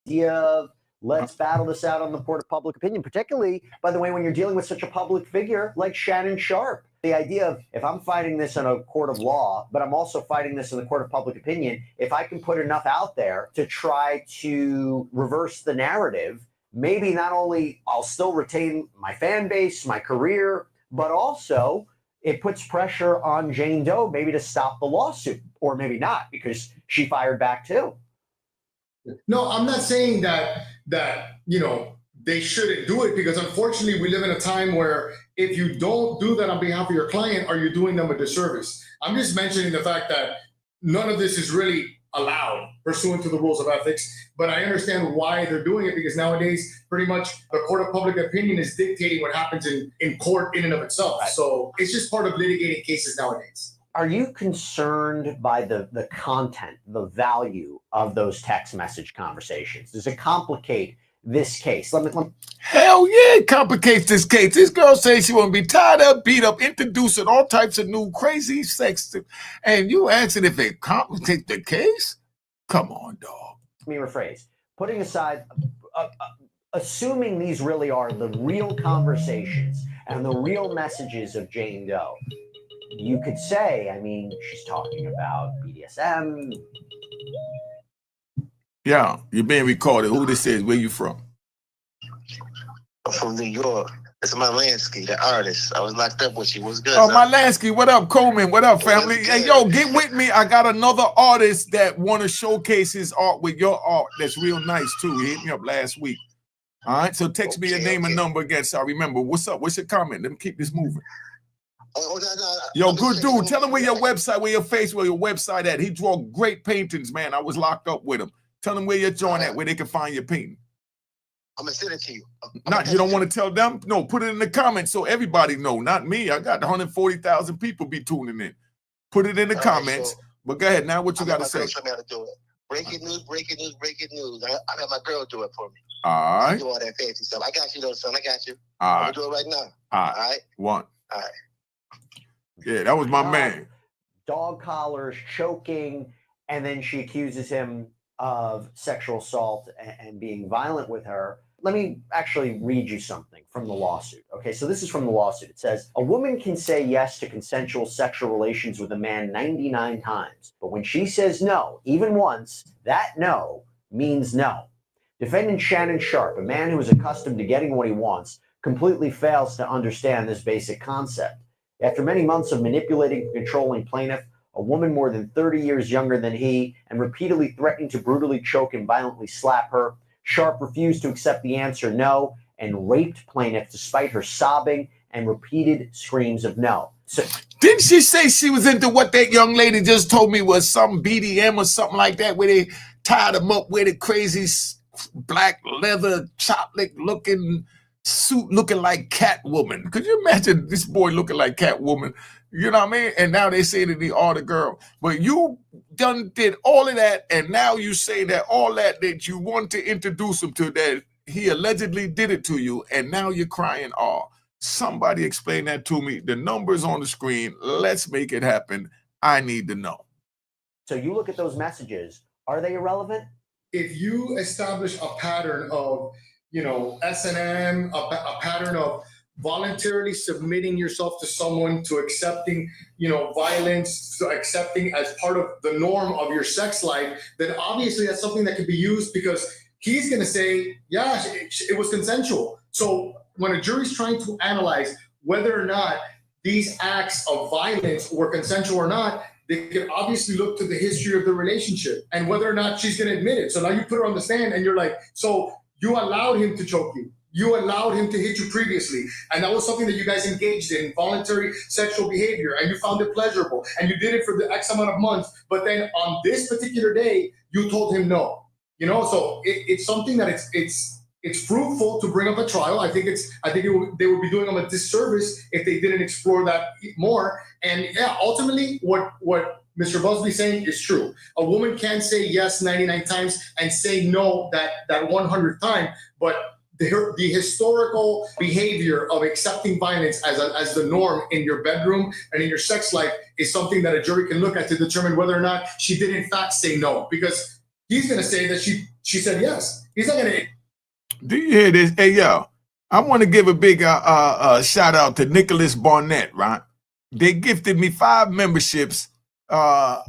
Idea of let's battle this out on the court of public opinion, particularly, by the way, when you're dealing with such a public figure like Shannon Sharpe. The idea of if I'm fighting this in a court of law, but I'm also fighting this in the court of public opinion, if I can put enough out there to try to reverse the narrative, maybe not only I'll still retain my fan base, my career, but also it puts pressure on Jane Doe maybe to stop the lawsuit, or maybe not, because she fired back too. No, I'm not saying that you know they shouldn't do it, because unfortunately we live in a time where if you don't do that on behalf of your client, are you doing them a disservice? I'm just mentioning the fact that none of this is really allowed. pursuant to the rules of ethics. But I understand why they're doing it, because nowadays, pretty much the court of public opinion is dictating what happens in court in and of itself. Right. So it's just part of litigating cases nowadays. Are you concerned by the content, the value of those text message conversations? Does it complicate this case? Hell yeah, it complicates this case. This girl says she want to be tied up, beat up, introducing all types of new crazy sex. And you asking if it complicates the case? Come on, dog. Let me rephrase. Putting aside, assuming these really are the real conversations and the real messages of Jane Doe, you could say, I mean, she's talking about BDSM. Yeah, you're being recorded. Who this is? Where you from? I'm from New York. It's my Lansky, the artist. I was locked up with you. What's good? Oh, my Lansky. What up, Coleman? What up, family? Hey, yo, get with me. I got another artist that want to showcase his art with your art. That's real nice, too. He hit me up last week. All right, so text me your name and number again so I remember. What's up? What's your comment? Let me keep this moving. Yo, good dude. Tell him where your website, where your website at. He draw great paintings, man. I was locked up with him. Tell them where you're joint at, where they can find your painting. I'm gonna send it to you. Not you don't want to tell them? No, put it in the comments so everybody know. Not me. I got 140,000 people be tuning in. Put it in the comments. So, but go ahead now. What you got to say? Show me how to do it. Breaking news, breaking news, breaking news. I got my girl do it for me. All right. Do all that fancy stuff. I got you though, son. I got you. All I'm right. gonna do it right now. All right. One. All right. Yeah, that was my man. Dog collars, choking, and then she accuses him of sexual assault and being violent with her. Let me actually read you something from the lawsuit. Okay, so this is from the lawsuit. It says, a woman can say yes to consensual sexual relations with a man 99 times, but when she says no, even once, that no means no. Defendant Shannon Sharpe, a man who is accustomed to getting what he wants, completely fails to understand this basic concept. After many months of manipulating and controlling plaintiff, a woman more than 30 years younger than he, and repeatedly threatening to brutally choke and violently slap her, Sharpe refused to accept the answer no and raped plaintiff despite her sobbing and repeated screams of no. So, didn't she say she was into what that young lady just told me was some BDM or something like that, where they tied them up with a crazy black leather chocolate looking suit looking like Catwoman? Could you imagine this boy looking like Catwoman? You know what I mean? And now they say that he are the girl. But you done did all of that, and now you say that all that you want to introduce him to, that he allegedly did it to you, and now you're crying, oh, somebody explain that to me. The number's on the screen. Let's make it happen. I need to know. So you look at those messages. Are they irrelevant? If you establish a pattern of, S&M, a pattern of voluntarily submitting yourself to someone, to accepting, violence, to accepting as part of the norm of your sex life, then obviously that's something that can be used, because he's going to say, yeah, it was consensual. So when a jury's trying to analyze whether or not these acts of violence were consensual or not, they can obviously look to the history of the relationship and whether or not she's going to admit it. So now you put her on the stand and you're like, so you allowed him to choke you. You allowed him to hit you previously. And that was something that you guys engaged in, voluntary sexual behavior, and you found it pleasurable. And you did it for the X amount of months. But then on this particular day, you told him no. So it's something that it's fruitful to bring up a trial. I think they would be doing them a disservice if they didn't explore that more. And yeah, ultimately what Mr. Busby's saying is true. A woman can say yes 99 times and say no that 100th time, but the historical behavior of accepting violence as the norm in your bedroom and in your sex life is something that a jury can look at to determine whether or not she did in fact say no, because he's going to say that she said yes. He's not going to. Do you hear this? Hey, yo, I want to give a big shout out to Nicholas Barnett, right? They gifted me 5 memberships to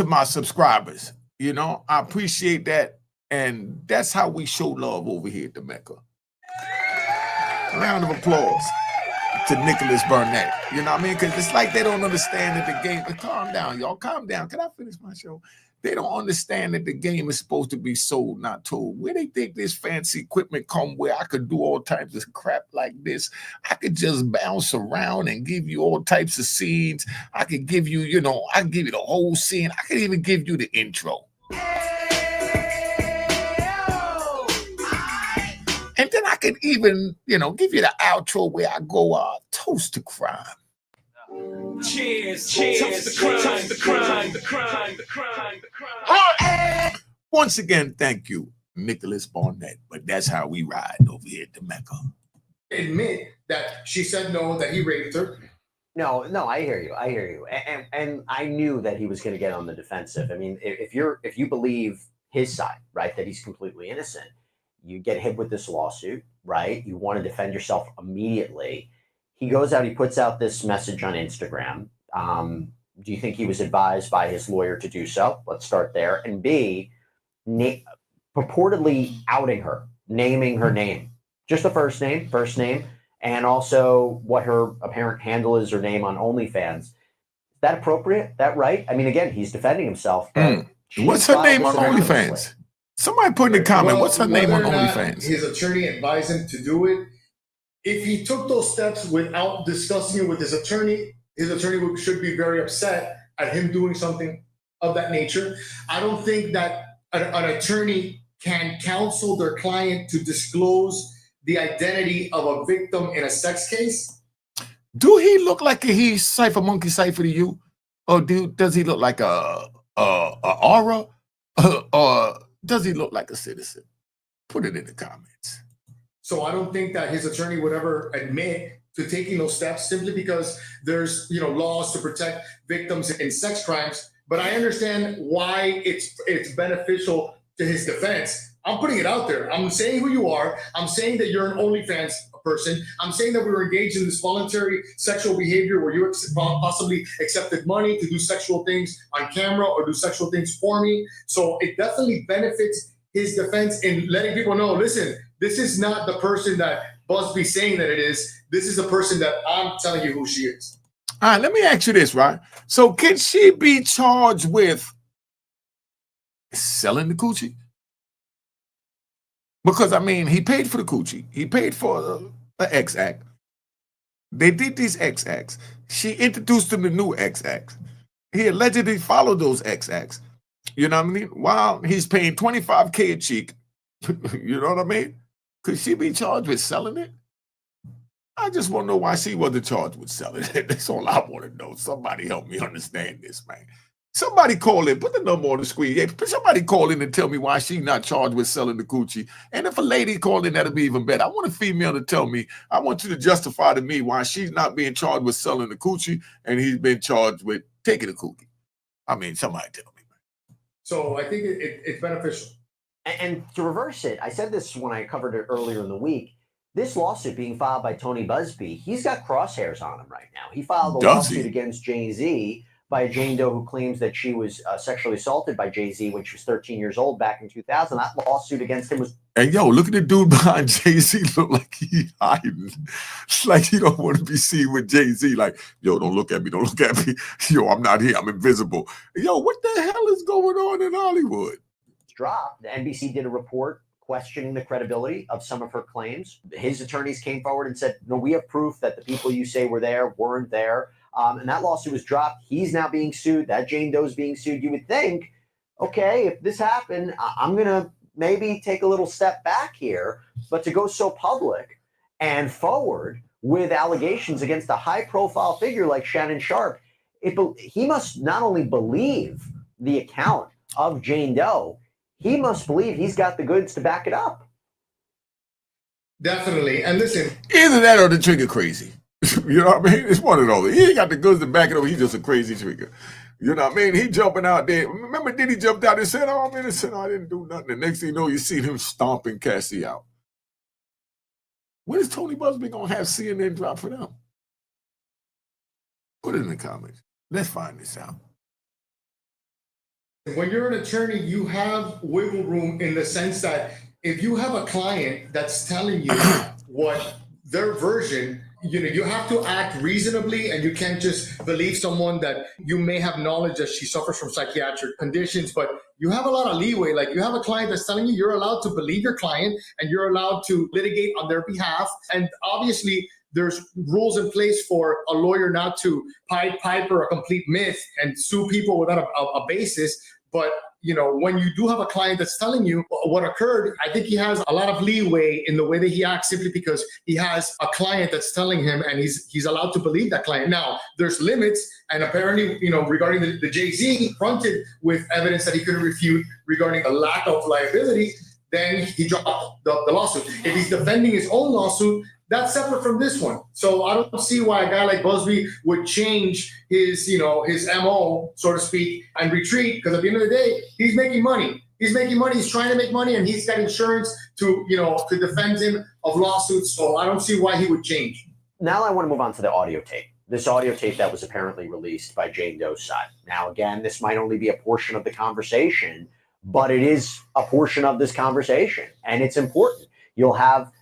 my subscribers. I appreciate that. And that's how we show love over here at the Mecca. Round of applause to Nicholas Barnett. You know what I mean? Because it's like they don't understand that the game. Calm down, y'all. Calm down. Can I finish my show? They don't understand that the game is supposed to be sold, not told. Where they think this fancy equipment come where I could do all types of crap like this. I could just bounce around and give you all types of scenes. I could give you, I can give you the whole scene. I could even give you the intro. could even, give you the outro where I go, toast to crime. Cheers, cheers, the crime, the crime, the crime, the crime, the crime. Once again, thank you, Nicholas Barnett. But that's how we ride over here at the Mecca. Admit that she said no, that he raped her. No, I hear you. And I knew that he was going to get on the defensive. I mean, if you believe his side, right, that he's completely innocent, you get hit with this lawsuit, right? You want to defend yourself immediately. He goes out, he puts out this message on Instagram. Do you think he was advised by his lawyer to do so? Let's start there. And B, purportedly outing her, naming her name, just the first name, and also what her apparent handle is or name on OnlyFans. Is that appropriate? That right? I mean, again, he's defending himself. What's her name on OnlyFans? Somebody put in the comment, what's her name on OnlyFans? His attorney advised him to do it. If he took those steps without discussing it with his attorney should be very upset at him doing something of that nature. I don't think that an attorney can counsel their client to disclose the identity of a victim in a sex case. Do he look like he cipher monkey cipher to you? Or does he look like a aura? Or does he look like a citizen? Put it in the comments. So I don't think that his attorney would ever admit to taking those steps simply because there's laws to protect victims in sex crimes. But I understand why it's beneficial to his defense. I'm putting it out there. I'm saying who you are. I'm saying that you're an OnlyFans person. I'm saying that we were engaged in this voluntary sexual behavior where you possibly accepted money to do sexual things on camera or do sexual things for me. So it definitely benefits his defense in letting people know, listen, this is not the person that Busby's saying that it is. This is the person that I'm telling you who she is. All right, let me ask you this, right? So can she be charged with selling the coochie? Because, I mean, he paid for the coochie. He paid for the X Act. They did these X Acts. She introduced him to new X Acts. He allegedly followed those X Acts. You know what I mean? While he's paying $25K a cheek. You know what I mean? Could she be charged with selling it? I just want to know why she wasn't charged with selling it. That's all I want to know. Somebody help me understand this, man. Somebody call in. Put the number on the screen. Yeah, somebody call in and tell me why she's not charged with selling the coochie. And if a lady called in, that'll be even better. I want a female to tell me. I want you to justify to me why she's not being charged with selling the coochie and he's been charged with taking the coochie. I mean, somebody tell me, man. So I think it's beneficial. And to reverse it, I said this when I covered it earlier in the week. This lawsuit being filed by Tony Busby, he's got crosshairs on him right now. He filed a lawsuit against Jay-Z by a Jane Doe who claims that she was sexually assaulted by Jay-Z when she was 13 years old back in 2000. That lawsuit against him was... And yo, look at the dude behind Jay-Z. Look like he hiding. It's like he don't want to be seen with Jay-Z. Like, yo, don't look at me. Don't look at me. Yo, I'm not here. I'm invisible. Yo, what the hell is going on in Hollywood? Dropped. The NBC did a report questioning the credibility of some of her claims. His attorneys came forward and said, no, we have proof that the people you say were there weren't there. And that lawsuit was dropped. He's now being sued. That Jane Doe's being sued. You would think, okay, if this happened, I'm going to maybe take a little step back here. But to go so public and forward with allegations against a high-profile figure like Shannon Sharpe, he must not only believe the account of Jane Doe, he must believe he's got the goods to back it up. Definitely. And listen, either that or the trigger crazy. You know what I mean? It's one of those. He ain't got the goods to back it up. He's just a crazy trigger. You know what I mean? He jumping out there. Remember Diddy jumped out and said, oh, I'm innocent. I didn't do nothing. The next thing you know, you see him stomping Cassie out. When is Tony Busby going to have CNN drop for them? Put it in the comments. Let's find this out. When you're an attorney, you have wiggle room in the sense that if you have a client that's telling you what their version, you have to act reasonably, and you can't just believe someone that you may have knowledge that she suffers from psychiatric conditions, but you have a lot of leeway. Like, you have a client that's telling you, you're allowed to believe your client and you're allowed to litigate on their behalf. And obviously there's rules in place for a lawyer not to pipe or a complete myth and sue people without a basis. But when you do have a client that's telling you what occurred, I think he has a lot of leeway in the way that he acts, simply because he has a client that's telling him, and he's allowed to believe that client. Now, there's limits, and apparently, regarding the Jay-Z, fronted with evidence that he couldn't refute regarding a lack of liability, then he dropped the lawsuit. If he's defending his own lawsuit, that's separate from this one. So I don't see why a guy like Busby would change his MO, so to speak, and retreat, because at the end of the day, he's making money. He's making money. He's trying to make money, and he's got insurance to defend him of lawsuits. So I don't see why he would change. Now I want to move on to the audio tape. This audio tape that was apparently released by Jane Doe's side. Now, again, this might only be a portion of the conversation, but it is a portion of this conversation, and it's important. You'll have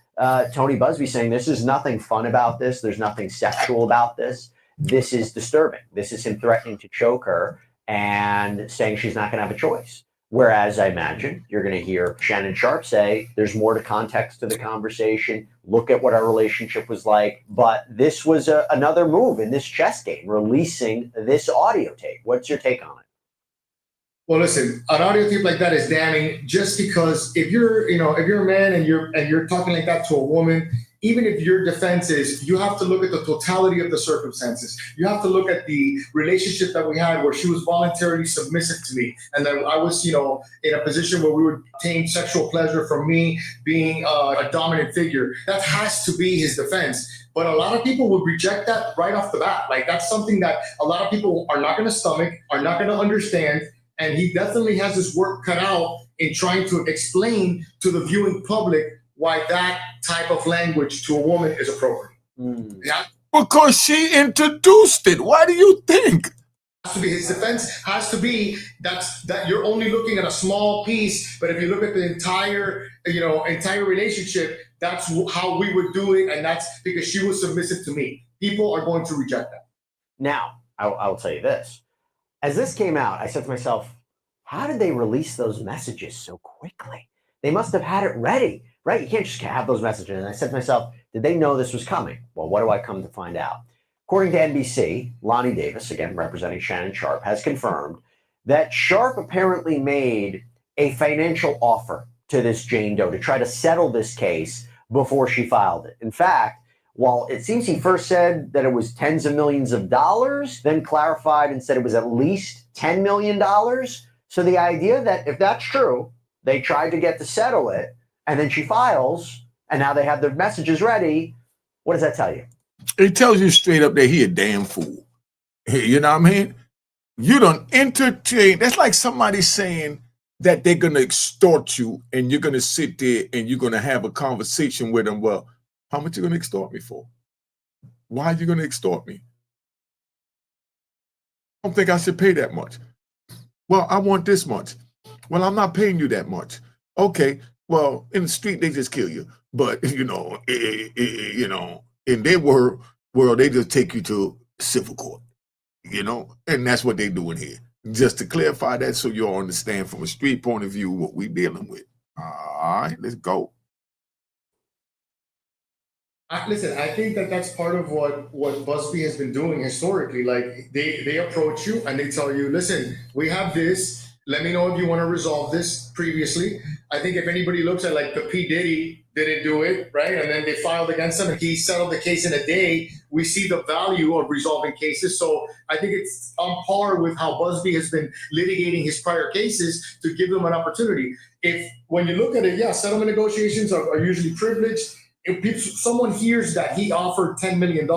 Tony Busby saying this is nothing fun about this. There's nothing sexual about this. This is disturbing. This is him threatening to choke her and saying she's not going to have a choice. Whereas I imagine you're going to hear Shannon Sharpe say there's more to context to the conversation. Look at what our relationship was like. But this was another move in this chess game, releasing this audio tape. What's your take on it? Well, listen, an audio tape like that is damning, just because if you're a man and you're talking like that to a woman, even if your defense is, you have to look at the totality of the circumstances. You have to look at the relationship that we had where she was voluntarily submissive to me, and that I was, in a position where we would obtain sexual pleasure from me being a dominant figure. That has to be his defense. But a lot of people would reject that right off the bat. Like, that's something that a lot of people are not going to stomach, are not going to understand. And he definitely has his work cut out in trying to explain to the viewing public why that type of language to a woman is appropriate. Yeah. Because she introduced it. Why do you think? His defense has to be that you're only looking at a small piece, but if you look at the entire relationship, that's how we would do it, and that's because she was submissive to me. People are going to reject that. Now, I will tell you this. As this came out, I said to myself, how did they release those messages so quickly? They must have had it ready, right? You can't just have those messages. And I said to myself, did they know this was coming? Well, what do I come to find out? According to NBC, Lonnie Davis, again representing Shannon Sharpe, has confirmed that Sharpe apparently made a financial offer to this Jane Doe to try to settle this case before she filed it. In fact, while it seems he first said that it was tens of millions of dollars, then clarified and said it was at least $10 million. So the idea that if that's true, they tried to get to settle it, and then she files, and now they have their messages ready, what does that tell you? It tells you straight up that he a damn fool. You know what I mean? You don't entertain. That's like somebody saying that they're going to extort you, and you're going to sit there and you're going to have a conversation with them. Well, how much are you going to extort me for? Why are you going to extort me? I don't think I should pay that much. Well, I want this much. Well, I'm not paying you that much. Okay, well, in the street, they just kill you. But, in their world, they just take you to civil court, and that's what they're doing here. Just to clarify that so you'll understand from a street point of view what we're dealing with. All right, let's go. Listen, I think that's part of what Busby has been doing historically. Like, they approach you and they tell you, listen, we have this. Let me know if you want to resolve this previously. I think if anybody looks at like the P. Diddy didn't do it, right? And then they filed against him and he settled the case in a day. We see the value of resolving cases. So I think it's on par with how Busby has been litigating his prior cases to give them an opportunity. When you look at it, settlement negotiations are usually privileged. If someone hears that he offered $10 million,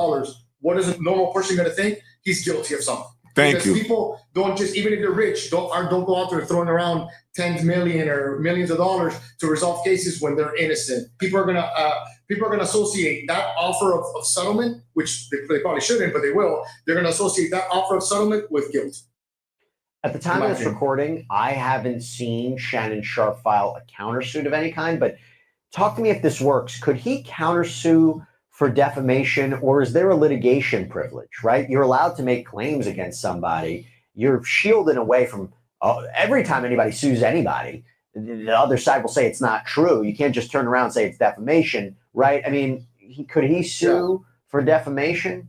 what is a normal person going to think? He's guilty of something. Thank you. People don't just, even if they're rich, don't go out there throwing around tens million or millions of dollars to resolve cases when they're innocent. People are gonna associate that offer of settlement, which they probably shouldn't, but they will. They're gonna associate that offer of settlement with guilt. At the time of this recording, I haven't seen Shannon Sharpe file a countersuit of any kind, but talk to me if this works. Could he countersue for defamation, or is there a litigation privilege, right? You're allowed to make claims against somebody. You're shielded away from every time anybody sues anybody, the other side will say it's not true. You can't just turn around and say it's defamation, right? I mean, could he sue for defamation?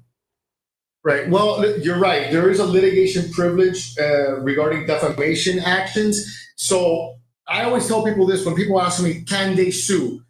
Right. Well, you're right. There is a litigation privilege regarding defamation actions. So I always tell people this when people ask me, can they sue?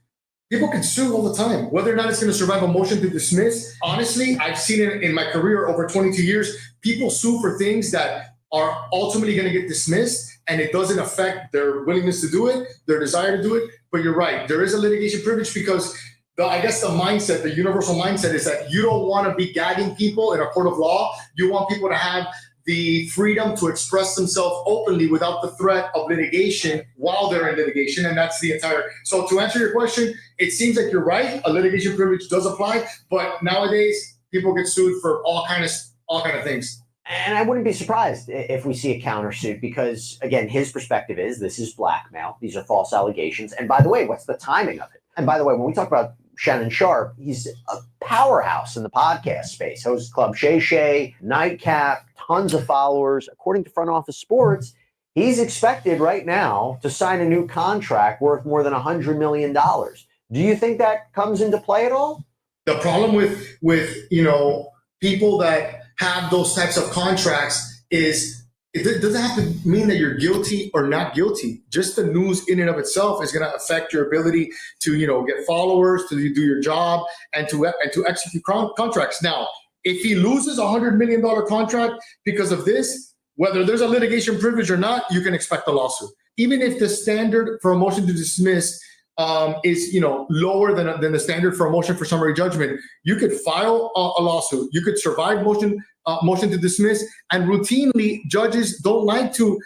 People can sue all the time. Whether or not it's going to survive a motion to dismiss, honestly, I've seen it in my career over 22 years. People sue for things that are ultimately going to get dismissed, and it doesn't affect their willingness to do it, their desire to do it. But you're right. There is a litigation privilege because I guess the mindset, the universal mindset is that you don't want to be gagging people in a court of law. You want people to have the freedom to express themselves openly without the threat of litigation while they're in litigation. And that's the entire. So to answer your question, it seems like you're right. A litigation privilege does apply, but nowadays people get sued for all kind of things. And I wouldn't be surprised if we see a countersuit because, again, his perspective is this is blackmail. These are false allegations. And by the way, what's the timing of it? And by the way, when we talk about Shannon Sharpe, he's a powerhouse in the podcast space. Hosts Club Shay Shay, Nightcap, tons of followers. According to Front Office Sports, he's expected right now to sign a new contract worth more than $100 million. Do you think that comes into play at all? The problem with people that have those types of contracts is it doesn't have to mean that you're guilty or not guilty. Just the news in and of itself is going to affect your ability to, get followers, to do your job, and to execute contracts. Now, if he loses $100 million contract because of this, whether there's a litigation privilege or not, you can expect a lawsuit. Even if the standard for a motion to dismiss is lower than the standard for a motion for summary judgment, you could file a lawsuit. You could survive motion to dismiss, and routinely judges don't like to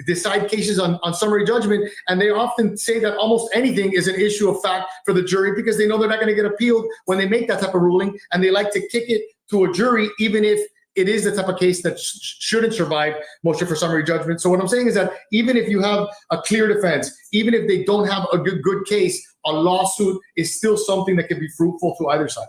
decide cases on summary judgment, and they often say that almost anything is an issue of fact for the jury because they know they're not going to get appealed when they make that type of ruling, and they like to kick it to a jury even if it is the type of case that shouldn't survive motion for summary judgment. So what I'm saying is that even if you have a clear defense, even if they don't have a good case, a lawsuit is still something that can be fruitful to either side.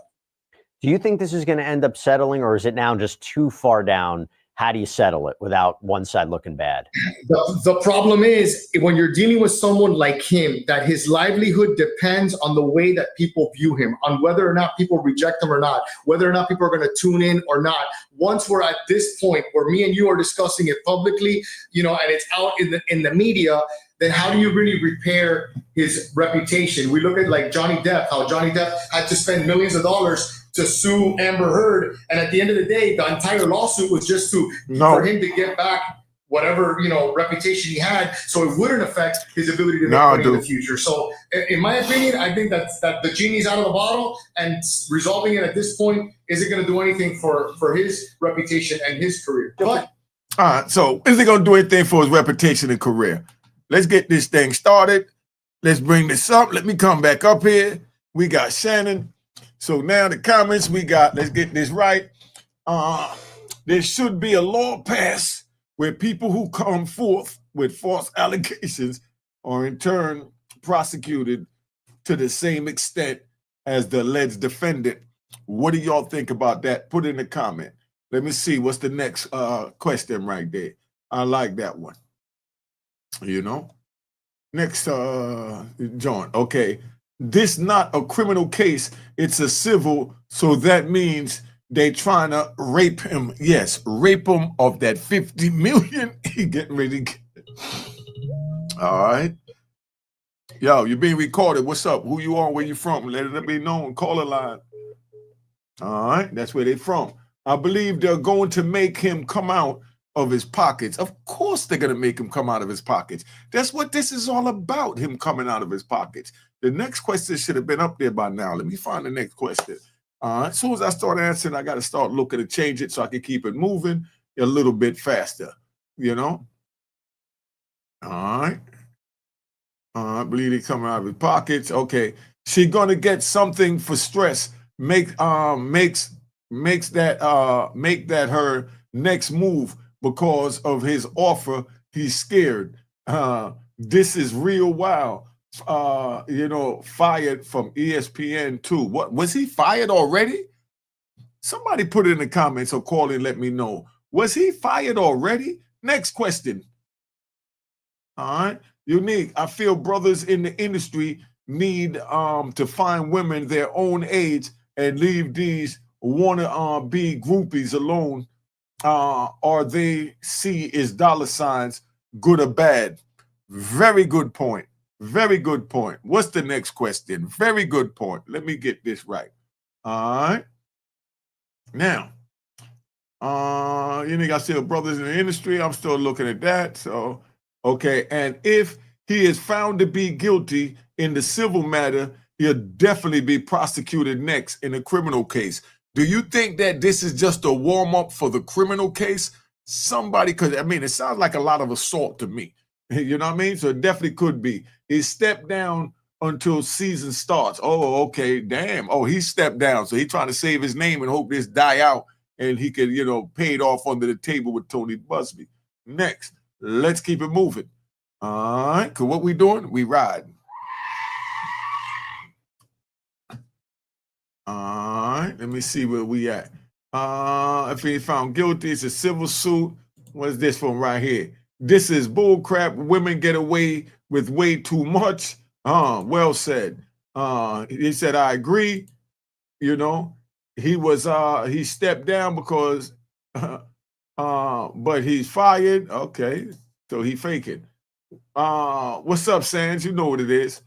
Do you think this is going to end up settling, or is it now just too far down? How do you settle it without one side looking bad? The problem is when you're dealing with someone like him, that his livelihood depends on the way that people view him, on whether or not people reject him or not, whether or not people are going to tune in or not. Once we're at this point where me and you are discussing it publicly, and it's out in the media, then how do you really repair his reputation? We look at like Johnny Depp, how Johnny Depp had to spend millions of dollars to sue Amber Heard, and at the end of the day, the entire lawsuit was just for him to get back whatever reputation he had, so it wouldn't affect his ability to make money in the future. So, in my opinion, I think that the genie's out of the bottle, and resolving it at this point isn't going to do anything for his reputation and his career. But all right, so is it going to do anything for his reputation and career? Let's get this thing started. Let's bring this up. Let me come back up here. We got Shannon. So now the comments we got, let's get this right. There should be a law passed where people who come forth with false allegations are in turn prosecuted to the same extent as the alleged defendant. What do y'all think about that? Put in the comment. Let me see what's the next question right there. I like that one. Next, John. Okay. This not a criminal case, it's a civil, so that means they trying to rape him. Yes, rape him of that 50 million he getting ready to get. All right. Yo, you're being recorded. What's up? Who you on? Where you from? Let it be known. Call a line. All right, that's where they from. I believe they're going to make him come out of his pockets. Of course they're going to make him come out of his pockets. That's what this is all about, him coming out of his pockets. The next question should have been up there by now. Let me find the next question. As soon as I start answering, I got to start looking to change it so I can keep it moving a little bit faster, All right. I believe they coming out of his pockets. Okay. She going to get something for stress. Make that her next move because of his offer. He's scared. This is real wild. Fired from ESPN too. What, was he fired already? Somebody put it in the comments or call and let me know. Was he fired already? Next question. All right. Unique. I feel brothers in the industry need to find women their own age and leave these want to be groupies alone, or they see is dollar signs, good or bad. Very good point. Very good point. What's the next question? Very good point. Let me get this right. All right. Now, you know, I still brothers in the industry. I'm still looking at that. So, okay. And if he is found to be guilty in the civil matter, he'll definitely be prosecuted next in a criminal case. Do you think that this is just a warm up for the criminal case? Somebody, because I mean, it sounds like a lot of assault to me. You know what I mean? So it definitely could be. He stepped down until season starts. Oh, okay, damn. Oh, he stepped down. So he's trying to save his name and hope this die out and he could, you know, pay it off under the table with Tony Busby. Next, let's keep it moving. All right, because what we doing? We riding. All right, let me see where we at. If he found guilty, it's a civil suit. What is this from right here? This is bull crap. Women get away with way too much. Well said. He said, I agree. You know, he stepped down because but he's fired. Okay, so he faking. What's up, Sands? You know what it is.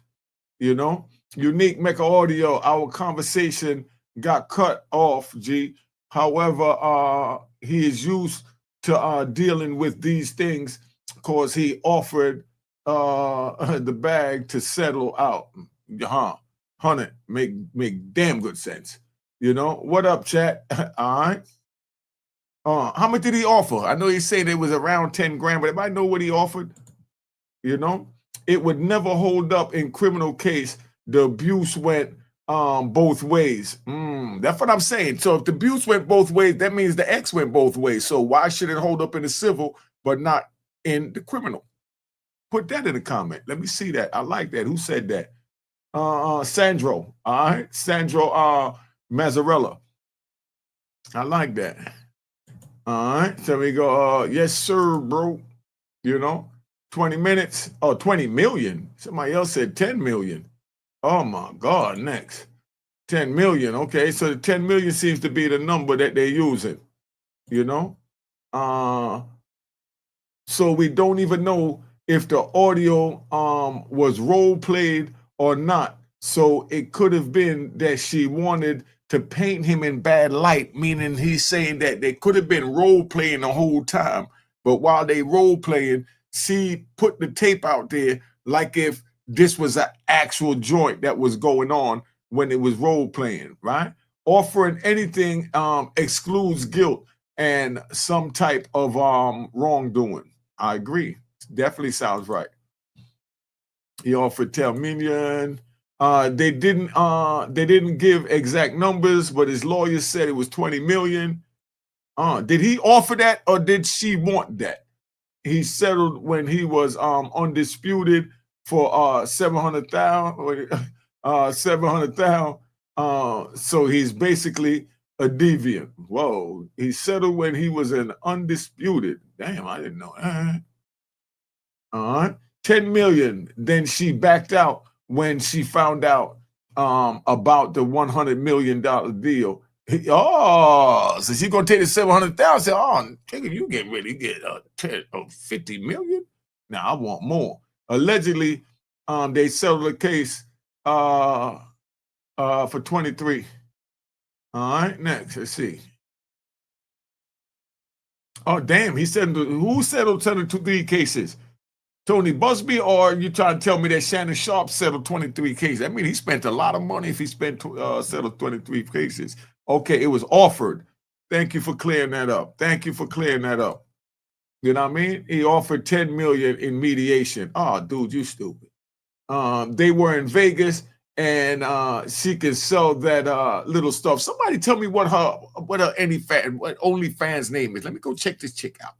You know, Unique Mecca Audio, our conversation got cut off, G. However, he is used to dealing with these things because he offered the bag to settle out. 100 make damn good sense. You know, what up, chat? All right. How much did he offer? I know he said it was around 10 grand, but anybody know what he offered? You know, it would never hold up in criminal case. The abuse went both ways. That's what I'm saying. So if the abuse went both ways, that means the ex went both ways. So why should it hold up in the civil but not in the criminal? Put that in the comment. Let me see that. I like that. Who said that? Sandro. All right. Sandro Mazzarella. I like that. All right. So we go, yes, sir, bro. You know, 20 minutes. Oh, 20 million. Somebody else said 10 million. Oh, my God. Next. 10 million. Okay. So the 10 million seems to be the number that they're using, you know. So we don't even know if the audio was role played or not. So it could have been that she wanted to paint him in bad light, meaning he's saying that they could have been role playing the whole time. But while they role playing, she put the tape out there like if this was an actual joint that was going on when it was role playing, right? Offering anything excludes guilt and some type of wrongdoing. I agree. Definitely sounds right. He offered 10 million. They didn't give exact numbers, but his lawyer said it was 20 million. Did he offer that or did she want that? He settled when he was undisputed for 700,000. 700,000. So he's basically a deviant. Whoa. He settled when he was an undisputed. Damn, I didn't know that. All right. 10 million. Then she backed out when she found out about the $100 million deal. So she's gonna take the 700,000. Oh, you get ready to get 10 or 50 million. Now I want more. Allegedly, they settled the case for 23. All right, next, let's see. Oh, damn, he said, who settled 23 cases? Tony Busby, or you trying to tell me that Shannon Sharpe settled 23 cases? I mean, he spent a lot of money if he settled 23 cases. Okay, it was offered. Thank you for clearing that up. Thank you for clearing that up. You know what I mean? He offered 10 million in mediation. Oh, dude, you stupid. They were in Vegas, and she could sell that little stuff. Somebody tell me what her OnlyFans name is. Let me go check this chick out.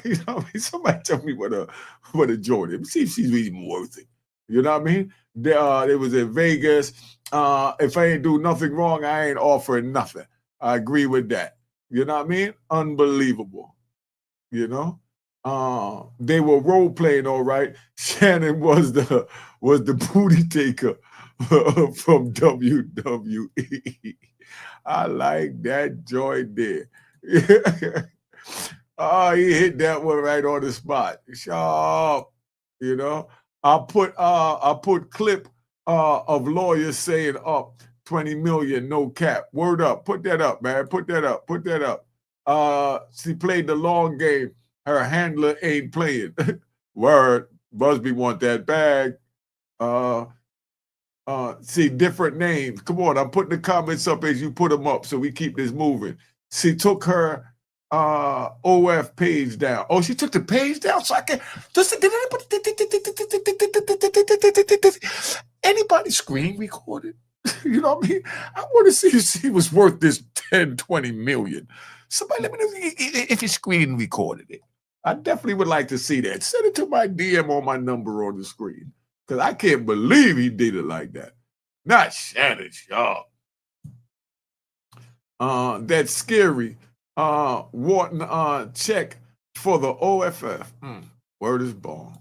You know what I mean? Somebody tell me what a joint is. See if she's even worth it. You know what I mean? It was in Vegas. If I ain't do nothing wrong, I ain't offering nothing. I agree with that. You know what I mean? Unbelievable. You know? They were role playing, all right. Shannon was the booty taker. from WWE. I like that joint there. Oh, he hit that one right on the spot. Sharp, you know. I put clip of lawyers saying up 20 million, no cap. Word up. Put that up, man. Put that up. Put that up. She played the long game. Her handler ain't playing. Word. Busby want that bag. See, different names. Come on, I'm putting the comments up as you put them up so we keep this moving. She took her OF page down. Oh, she took the page down so I can anybody screen recorded? You know what I mean? I want to see if she was worth this 10, 20 million. Somebody let me know if you screen recorded it. I definitely would like to see that. Send it to my DM on my number on the screen. Because I can't believe he did it like that. Not Shannon Sharpe. That's scary. Wharton check for the OFF. Word is born.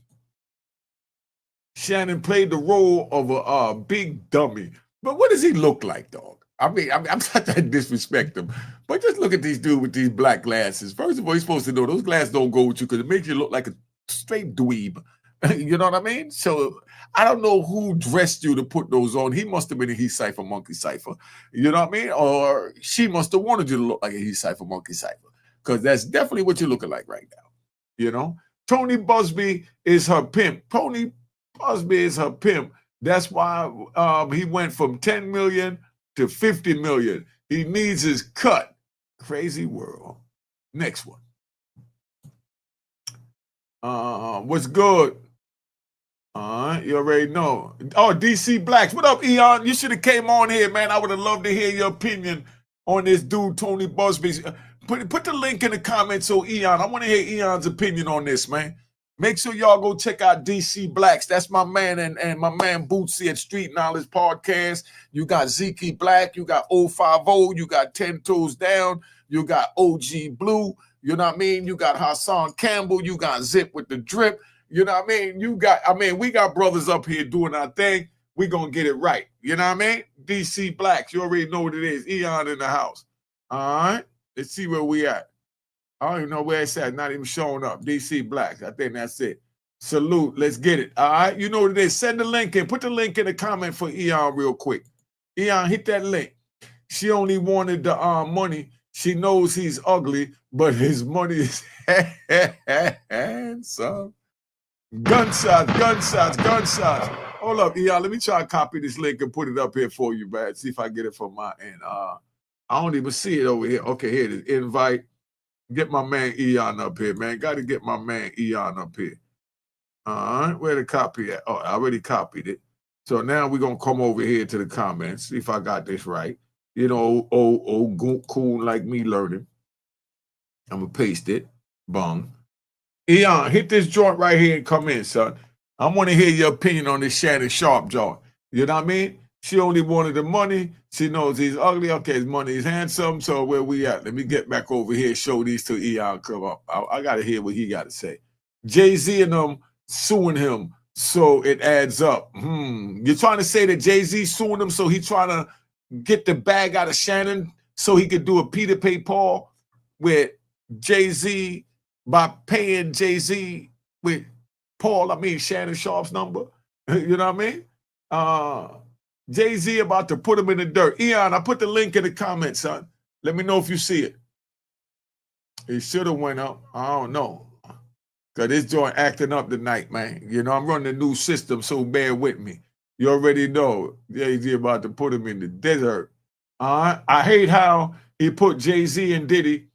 Shannon played the role of a big dummy. But what does he look like, dog? I'm not trying to disrespect him, but just look at these dudes with these black glasses. First of all, you're supposed to know those glasses don't go with you because it makes you look like a straight dweeb. You know what I mean? So I don't know who dressed you to put those on. He must have been a He Cypher Monkey Cypher. You know what I mean? Or she must have wanted you to look like a He Cypher Monkey Cypher. Because that's definitely what you're looking like right now. You know? Tony Busby is her pimp. Tony Busby is her pimp. That's why he went from 10 million to 50 million. He needs his cut. Crazy world. Next one. What's good? You already know. Oh, DC Blacks. What up, Eon? You should have came on here, man. I would have loved to hear your opinion on this dude, Tony Busby. Put the link in the comments so Eon, I want to hear Eon's opinion on this, man. Make sure y'all go check out DC Blacks. That's my man and my man Bootsy at Street Knowledge Podcast. You got Zeke Black, you got 050, you got 10 Toes Down, you got OG Blue, you know what I mean? You got Hassan Campbell, you got Zip with the Drip. You know what I mean? We got brothers up here doing our thing. We gonna get it right. You know what I mean? DC Blacks, you already know what it is. Eon in the house. All right, let's see where we at. I don't even know where it's at. Not even showing up. DC Blacks. I think that's it. Salute. Let's get it. All right, you know what it is. Send the link in. Put the link in the comment for Eon real quick. Eon, hit that link. She only wanted the money. She knows he's ugly, but his money is handsome. Gunshots. Hold up, Eon. Let me try to copy this link and put it up here for you, man. See if I get it from my end. I don't even see it over here. Okay, here it is. Invite. Get my man Eon up here, man. Got to get my man Eon up here. All right, where the copy at? Oh, I already copied it. So now we're going to come over here to the comments, see if I got this right. You know, old cool like me learning. I'm going to paste it. Bung. Eon, hit this joint right here and come in, son. I want to hear your opinion on this Shannon Sharpe joint. You know what I mean? She only wanted the money. She knows he's ugly. Okay, his money is handsome. So where we at? Let me get back over here, show these to Eon come up. I got to hear what he got to say. Jay-Z and them suing him so it adds up. You're trying to say that Jay-Z suing him so he trying to get the bag out of Shannon so he could do a Peter Pay Paul with Jay-Z by paying Jay-Z with Shannon Sharpe's number. You know what I mean? Jay-Z about to put him in the dirt. Eon, I put the link in the comments, son. Let me know if you see it. It should have went up. I don't know. Because this joint acting up tonight, man. You know, I'm running a new system, so bear with me. You already know Jay-Z about to put him in the desert. I hate how he put Jay-Z and Diddy.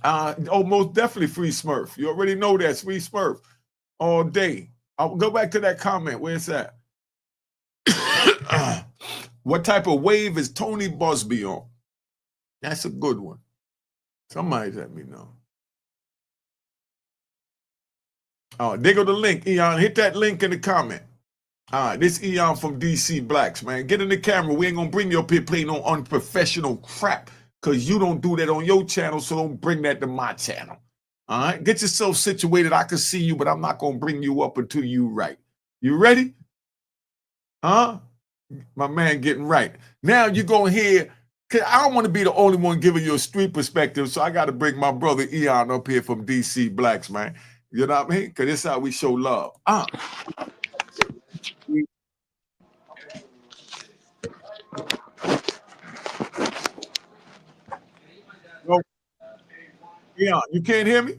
Most definitely Free Smurf. You already know that. Free Smurf all day. I'll go back to that comment. Where's that? What type of wave is Tony Busby on? That's a good one. Somebody let me know. Oh, there go the link, Eon. Hit that link in the comment. All right, this Eon from DC Blacks, man. Get in the camera. We ain't going to bring you up here playing no unprofessional crap because you don't do that on your channel, so don't bring that to my channel. All right? Get yourself situated. I can see you, but I'm not going to bring you up until you right. You ready? Huh? My man getting right. Now you're going to hear, because I don't want to be the only one giving you a street perspective, so I got to bring my brother Eon up here from DC Blacks, man. You know what I mean? Because this is how we show love. Eon, you can't hear me?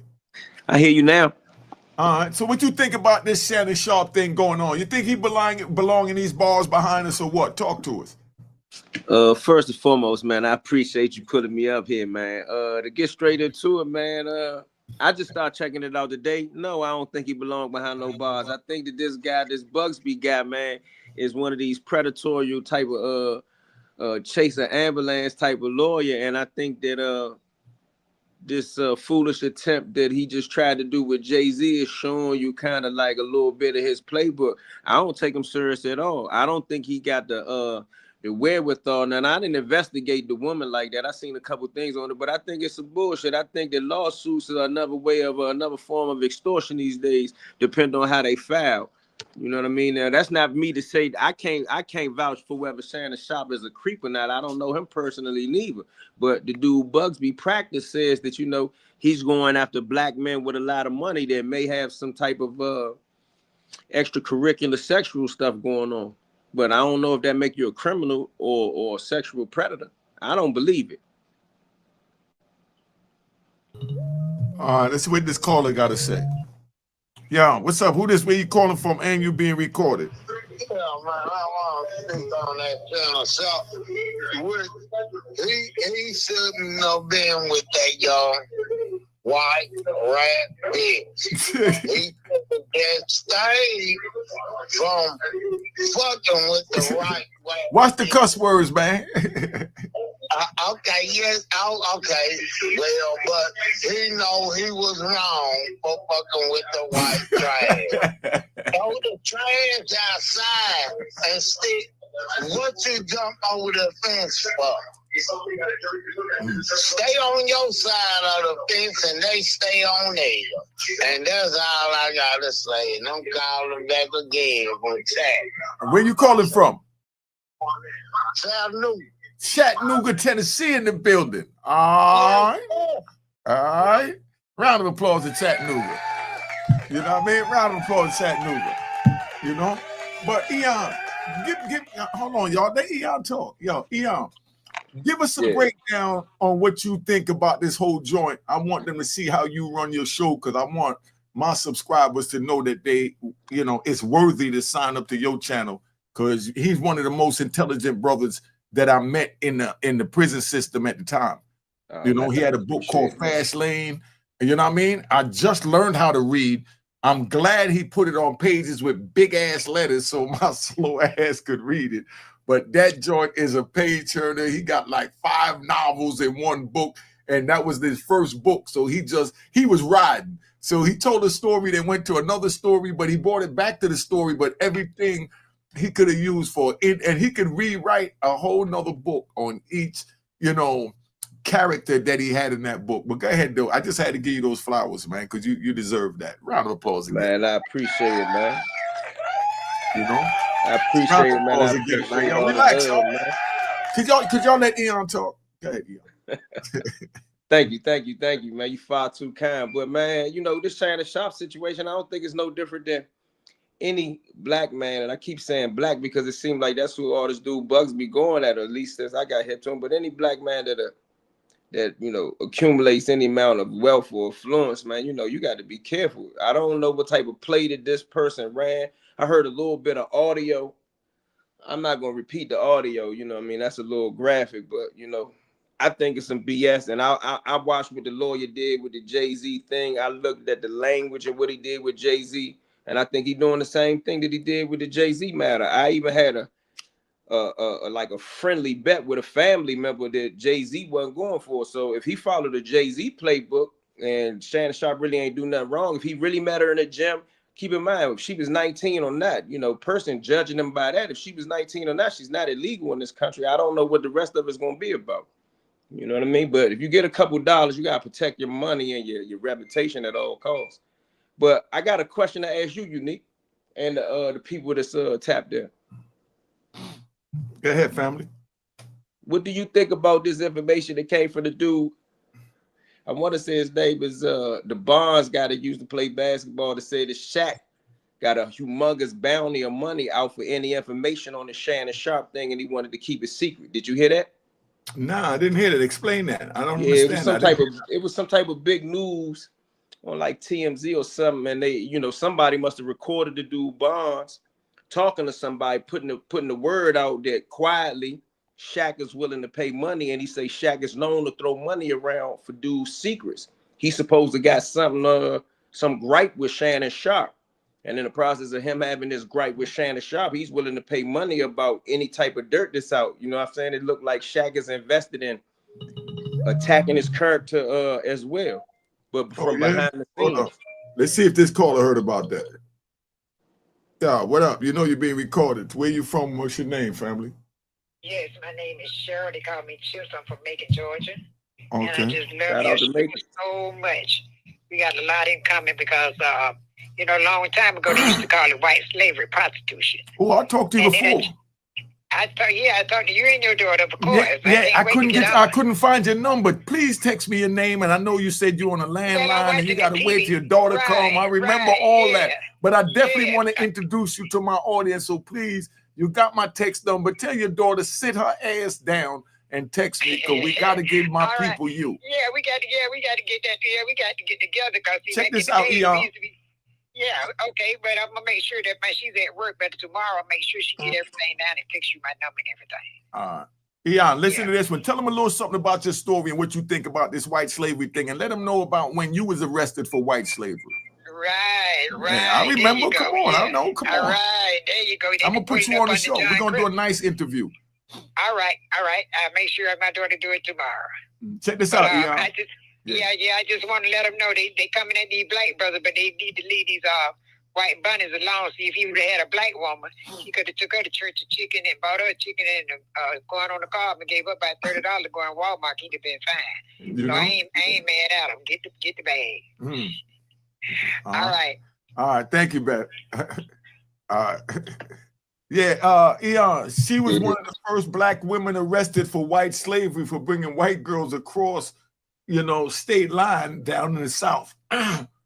I hear you now. All right. So what you think about this Shannon Sharpe thing going on? You think he belong in these bars behind us or what? Talk to us. First and foremost, man, I appreciate you putting me up here, man. To get straight into it, man, I just started checking it out today. No, I don't think he belongs behind no bars. I think that this guy, this Bugsby guy, man, is one of these predatory type of chaser ambulance type of lawyer. And I think that this foolish attempt that he just tried to do with Jay-Z is showing you kind of like a little bit of his playbook. I don't take him serious at all. I don't think he got the wherewithal. Now, I didn't investigate the woman like that. I seen a couple things on it, but I think it's some bullshit. I think that lawsuits are another way of another form of extortion these days, depending on how they file. You know what I mean? Now, that's not me to say. I can't vouch for whether Shannon Sharpe is a creep or not. I don't know him personally neither. But the dude Bugsby practice says that, you know, he's going after black men with a lot of money that may have some type of extracurricular sexual stuff going on. But I don't know if that make you a criminal or a sexual predator. I don't believe it. All right, let's see what this caller got to say. Yeah, what's up? Who this? Where you calling from? And you being recorded? Yeah, man, I want to speak on that Shannon Sharpe. He shouldn't have been with that young white rat bitch. He took that stayed from fucking with the right way. Watch the cuss words, man. Okay, yes, okay. Well, but he know he was wrong for fucking with the white trash. Throw the trash outside and stick. What you jump over the fence for? Stay on your side of the fence and they stay on there. And that's all I gotta say. And I'm calling back again from chat. Where you calling from? Chattanooga, Tennessee in the building. All right. All right. Round of applause to Chattanooga. You know what I mean? Round of applause to Chattanooga. You know? But Eon, hold on, y'all. Let Eon talk. Yo, Eon, give us a breakdown on what you think about this whole joint. I want them to see how you run your show because I want my subscribers to know that they, you know, it's worthy to sign up to your channel because he's one of the most intelligent brothers that I met in the prison system at the time. You know, he had a book called Fast Lane. You know what I mean? I just learned how to read. I'm glad he put it on pages with big ass letters so my slow ass could read it. But that joint is a page turner. He got like 5 novels in one book, and that was his first book. So he was riding. So he told a story that went to another story, but he brought it back to the story. But everything he could have used for it, and he could rewrite a whole nother book on each, you know, character that he had in that book. But go ahead, though. I just had to give you those flowers, man, because you deserve that. Round of applause again. Man, I appreciate it, man. You know? I appreciate it, man. I appreciate it. Relax, y'all. Could y'all let Eon talk? Go ahead, Eon. Thank you, man. You far too kind. But man, you know, this Shannon Sharpe situation, I don't think it's no different than any black man, and I keep saying black because it seems like that's who all this dude Bugsby going at, or at least since I got hip to him. But any black man that you know accumulates any amount of wealth or affluence, man, you know, you got to be careful. I don't know what type of play that this person ran. I heard a little bit of audio. I'm not gonna repeat the audio, you know what I mean? That's a little graphic, but you know, I think it's some BS. And I watched what the lawyer did with the Jay-Z thing. I looked at the language and what he did with Jay-Z. And I think he's doing the same thing that he did with the Jay-Z matter. I even had like a friendly bet with a family member that Jay-Z wasn't going for. So if he followed the Jay-Z playbook and Shannon Sharpe really ain't do nothing wrong, if he really met her in the gym, keep in mind, if she was 19 or not, you know, person judging them by that, if she was 19 or not, she's not illegal in this country. I don't know what the rest of it's going to be about. You know what I mean? But if you get a couple dollars, you got to protect your money and your reputation at all costs. But I got a question to ask you, Unique, and the people that's tapped there. Go ahead, family. What do you think about this information that came from the dude? I want to say his name is the Bonds guy that used to play basketball, to say that Shaq got a humongous bounty of money out for any information on the Shannon Sharpe thing, and he wanted to keep it secret. Did you hear that? Nah, I didn't hear that. Explain that. I don't Yeah, understand. it was some type of big news on like TMZ or something, and they, somebody must have recorded the dude Bonds talking to somebody, putting the word out that quietly Shaq is willing to pay money, and he say Shaq is known to throw money around for dudes' secrets. He's supposed to got something, some gripe with Shannon Sharpe, and in the process of him having this gripe with Shannon Sharpe, he's willing to pay money about any type of dirt that's out. You know what I'm saying? It looked like Shaq is invested in attacking his character as well, but from behind the scenes. Let's see if this caller heard about that. Yeah, what up? You know you're being recorded. Where you from? What's your name, family? Yes, my name is Cheryl. They call me Chips. I'm from Macon, Georgia. Okay. And I just love your show so much. We got a lot in common because, a long time ago, they used to call it white slavery, prostitution. Oh, I talked to you before. I talked to you and your daughter, of course. I couldn't find your number. Please text me your name, and I know you said you're on a landline and you got to wait till your daughter come. I remember all that, but I definitely want to introduce you to my audience. So please, you got my text number. Tell your daughter sit her ass down and text me, because we got to give my people you. Yeah, we got to get that. Yeah, we got to get together. Check this out, Eon. Yeah, okay, but I'm gonna make sure that she's at work. But tomorrow, I'll make sure she get everything down and text you my number and everything. Eon, listen to this one. Tell them a little something about your story and what you think about this white slavery thing, and let them know about when you was arrested for white slavery. Right. Yeah, I remember. Come on, I know. Come on. All right, there you go. I'm gonna put you on the show. We're gonna do a nice interview. All right. I'll make sure my daughter do it tomorrow. Check this out, Eon. I just want to let them know they coming at these black brothers, but they need to leave these white bunnies alone. See, if he would have had a black woman, he could have took her to church of chicken and bought her a chicken and going on the car and gave up about $30 to go in Walmart. He'd have been fine. I ain't mad at him. Get the bag. All right. Thank you, Beth. Yeah, Eon, she was one of the first black women arrested for white slavery, for bringing white girls across, state line down in the South.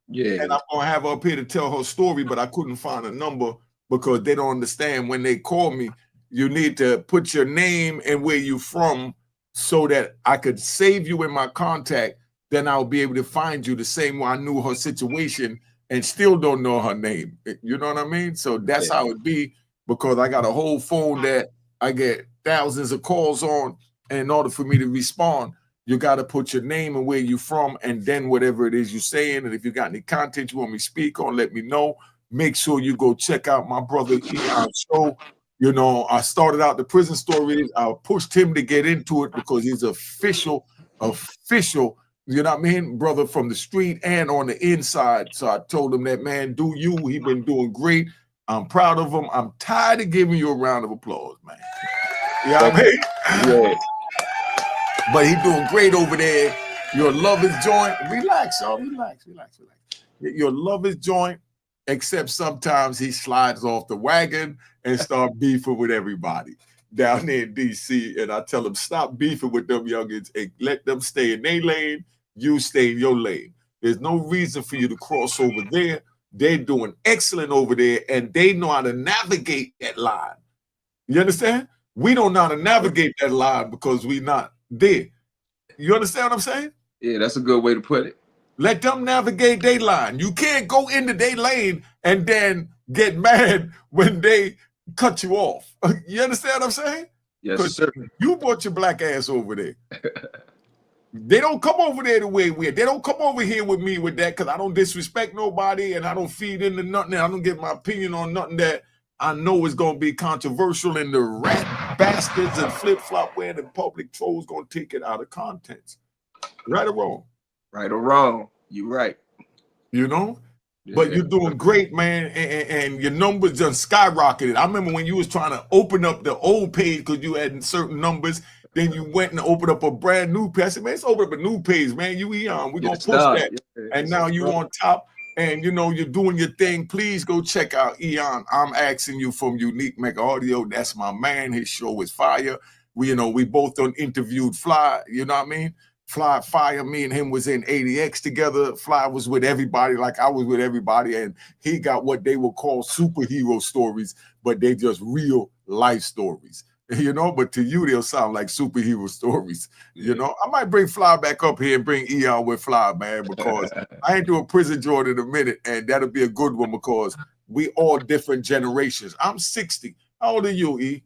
Yeah. And I'm going to have her up here to tell her story, but I couldn't find a number because they don't understand when they call me. You need to put your name and where you're from so that I could save you in my contact. Then I'll be able to find you the same way I knew her situation and still don't know her name. You know what I mean? So that's how it be, because I got a whole phone that I get thousands of calls on. And in order for me to respond, you got to put your name and where you're from, and then whatever it is you're saying. And if you got any content you want me to speak on, let me know. Make sure you go check out my brother Eon's show. I started out the prison story. I pushed him to get into it because he's official, you know what I mean, brother from the street and on the inside. So I told him that, man, do you. He been doing great. I'm proud of him. I'm tired of giving you a round of applause, man. You know what I mean? Yeah. But he doing great over there. Your love is joint. Relax, y'all. Relax. Your love is joint, except sometimes he slides off the wagon and start beefing with everybody down there in D.C. And I tell him, stop beefing with them youngins and let them stay in their lane. You stay in your lane. There's no reason for you to cross over there. They're doing excellent over there, and they know how to navigate that line. You understand? We don't know how to navigate that line because we not there. You understand what I'm saying? Yeah, that's a good way to put it. Let them navigate their line. You can't go into their lane and then get mad when they cut you off. You understand what I'm saying? Yes, sir. You brought your black ass over there. They don't come over there the way we're. They don't come over here with me with that, because I don't disrespect nobody and I don't feed into nothing. I don't get my opinion on nothing that I know is going to be controversial, and the rat bastards and flip-flop wearing the public trolls going to take it out of context. Right or wrong? Right or wrong. You're right. But you're doing great, man, and your numbers done skyrocketed. I remember when you was trying to open up the old page because you had certain numbers. Then you went and opened up a brand new page. I said, man, let's open up a new page, man. You Eon, we're going to push that. And now you on top. and you know, you're doing your thing. Please go check out Eon. I'm asking you from Unique Mecca Audio. That's my man. His show is fire. We, you know, we both done interviewed Fly. You know what I mean? Fly Fire. Me and him was in ADX together. Fly was with everybody, like I was with everybody, and he got what they would call superhero stories, but they just real life stories. You know, but to you, they'll sound like superhero stories. You know, I might bring Fly back up here and bring Eon with Fly, man, because I ain't doing Prison Jordan in a minute, and that'll be a good one because we all different generations. I'm 60. How old are you, E?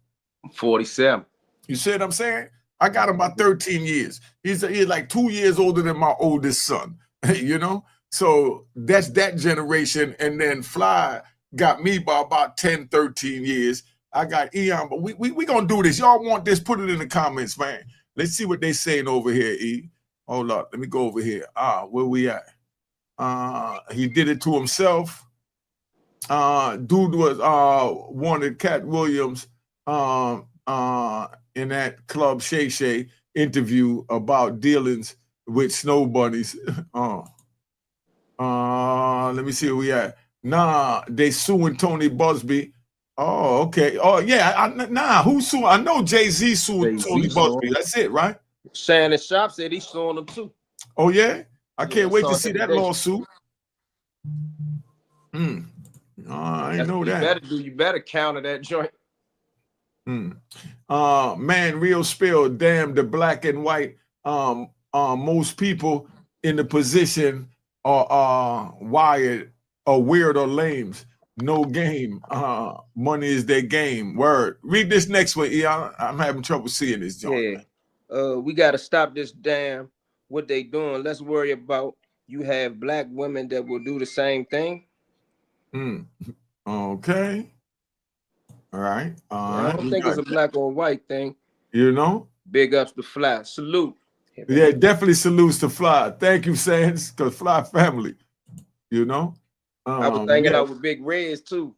47. You see what I'm saying? I got him by 13 years. He's like 2 years older than my oldest son, you know? So that's that generation. And then Fly got me by about 10, 13 years. I got Eon, but we gonna do this. Y'all want this? Put it in the comments, man. Let's see what they saying over here, E. Hold up. Let me go over here. Where we at? He did it to himself. Dude was wanted Cat Williams in that Club Shay Shay interview about dealings with snow bunnies. Let me see where we at. Nah, they suing Tony Busby. Oh, okay. Oh, yeah. Who's suing? I know Jay-Z sued Tony Busby. That's it, right? Shannon Sharpe said he's suing them too. Oh, yeah? I can't wait to see that lawsuit. I didn't know that. You better counter that joint. Man, real spill. Damn, the black and white. Most people in the position are wired or weird or lames. No game. Money is their game. Word. Read this next one, Eon. I'm having trouble seeing this joint. Yeah. We got to stop this damn what they doing. Let's worry about you have black women that will do the same thing. Okay. All right. I don't think it's a black or white thing. You know? Big ups to Fly. Salute. Yeah, definitely salutes to Fly. Thank you, Sands, because Fly family. You know? I was hanging out with Big Reds too.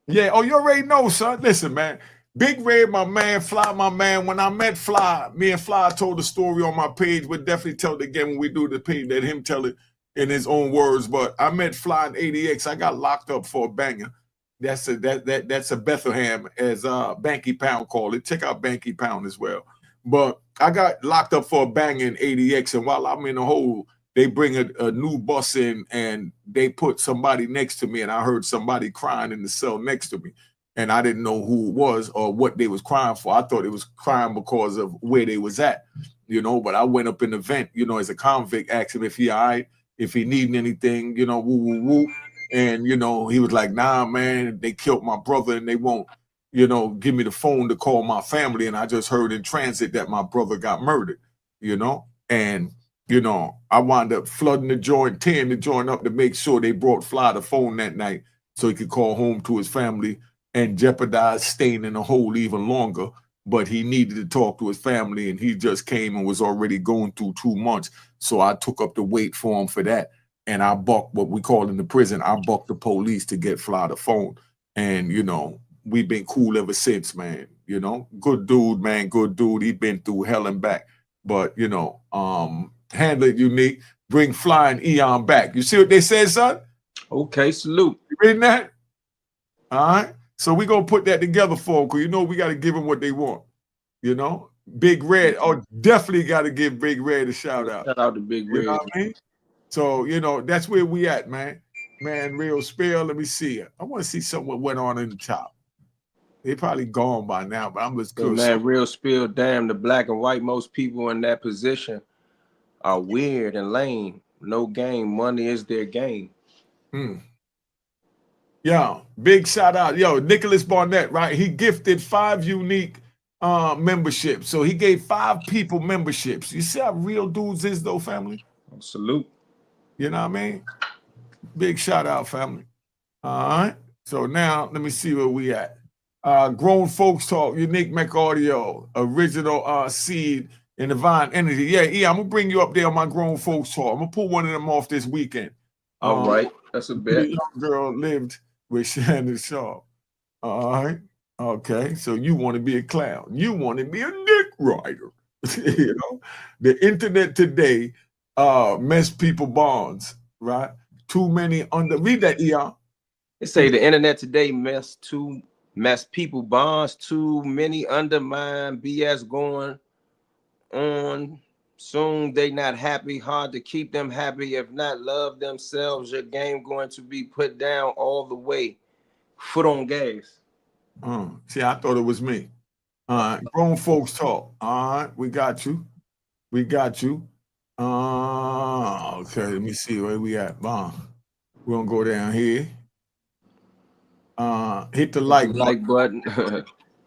Yeah. Oh, you already know, son. Listen, man. Big Red, my man. Fly, my man. When I met Fly, me and Fly told the story on my page. We'll definitely tell it again when we do the page. Let him tell it in his own words. But I met Fly in ADX. I got locked up for a banger. That's a Bethlehem, as Banky Pound called it. Check out Banky Pound as well. But I got locked up for a banger in ADX, and while I'm in the hole, they bring a new bus in, and they put somebody next to me, and I heard somebody crying in the cell next to me, and I didn't know who it was or what they was crying for. I thought it was crying because of where they was at, you know. But I went up in the vent, you know, as a convict, asked him if he all right, if he needing anything, you know, woo woo woo. And, you know, he was like, nah, man, they killed my brother and they won't, you know, give me the phone to call my family. And I just heard in transit that my brother got murdered, you know. And, you know, I wound up flooding the joint, tearing the joint up to make sure they brought Fly the phone that night so he could call home to his family and jeopardize staying in the hole even longer. But he needed to talk to his family, and he just came and was already going through 2 months. So I took up the weight for him for that. And I bucked what we call in the prison, I bucked the police to get Fly the phone. And, you know, we've been cool ever since, man. You know, good dude, man, good dude. He been through hell and back. But, you know, handle it unique. Bring Fly and Eon back. You see what they said, son? Okay, salute. You reading that? All right. So we going to put that together for them because, you know, we got to give them what they want. You know? Big Red. Oh, definitely got to give Big Red a shout out. Shout out to Big Red. You know what I mean? So, you know, that's where we at, man. Man, real spill. Let me see. I want to see something what went on in the top. They probably gone by now, but I'm just curious. Man, real spill. Damn, the black and white, most people in that position are weird and lame. No game. Money is their game. Yeah, big shout out. Yo, Nicholas Barnett, right? He gifted 5 unique memberships. So he gave 5 people memberships. You see how real dudes is, though, family? Salute. You know what I mean? Big shout out, family. All right. So now let me see where we at. Grown Folks Talk, Unique Mecca Audio, original seed in divine energy. Yeah, I'm gonna bring you up there on my Grown Folks Talk. I'm gonna pull one of them off this weekend. All right, that's a bet. The young girl lived with Shannon Sharpe. All right. Okay. So you want to be a clown. You want to be a dick rider. You know, the internet today mess people bonds, right? too many under. Read that, Eon. They say the internet today mess people bonds, too many undermine, BS going on. Soon they not happy, hard to keep them happy. If not love themselves, your game going to be put down all the way. Foot on gas. See, I thought it was me. Grown folks talk. All right, we got you. We got you. Okay, let me see where we at. We're gonna go down here. Hit the like button.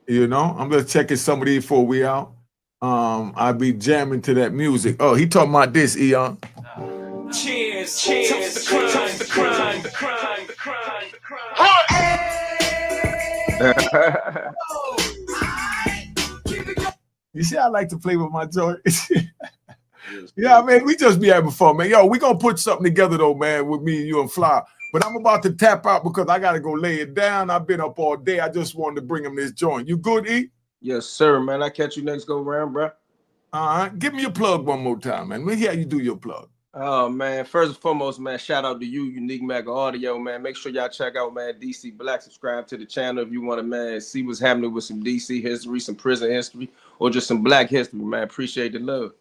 You know, I'm just checking some of these before we out. I'll be jamming to that music. Oh, he talking about this, Eon. Cheers, cheers, the crime, the crime, the crime, the crime, the crime. You see, I like to play with my joints. Yeah, man, we just be having fun, man. Yo, we gonna put something together though, man, with me, you, and Fly. But I'm about to tap out because I gotta go lay it down. I've been up all day. I just wanted to bring him this joint. You good, E? Yes, sir, man. I catch you next go round, bro. All right, give me your plug one more time, man. Let me hear you do your plug. Oh man, first and foremost, man, shout out to you, Unique Mecca Audio, man. Make sure y'all check out, man, DC Black. Subscribe to the channel if you want to, man, see what's happening with some DC history, some prison history, or just some Black history, man. Appreciate the love.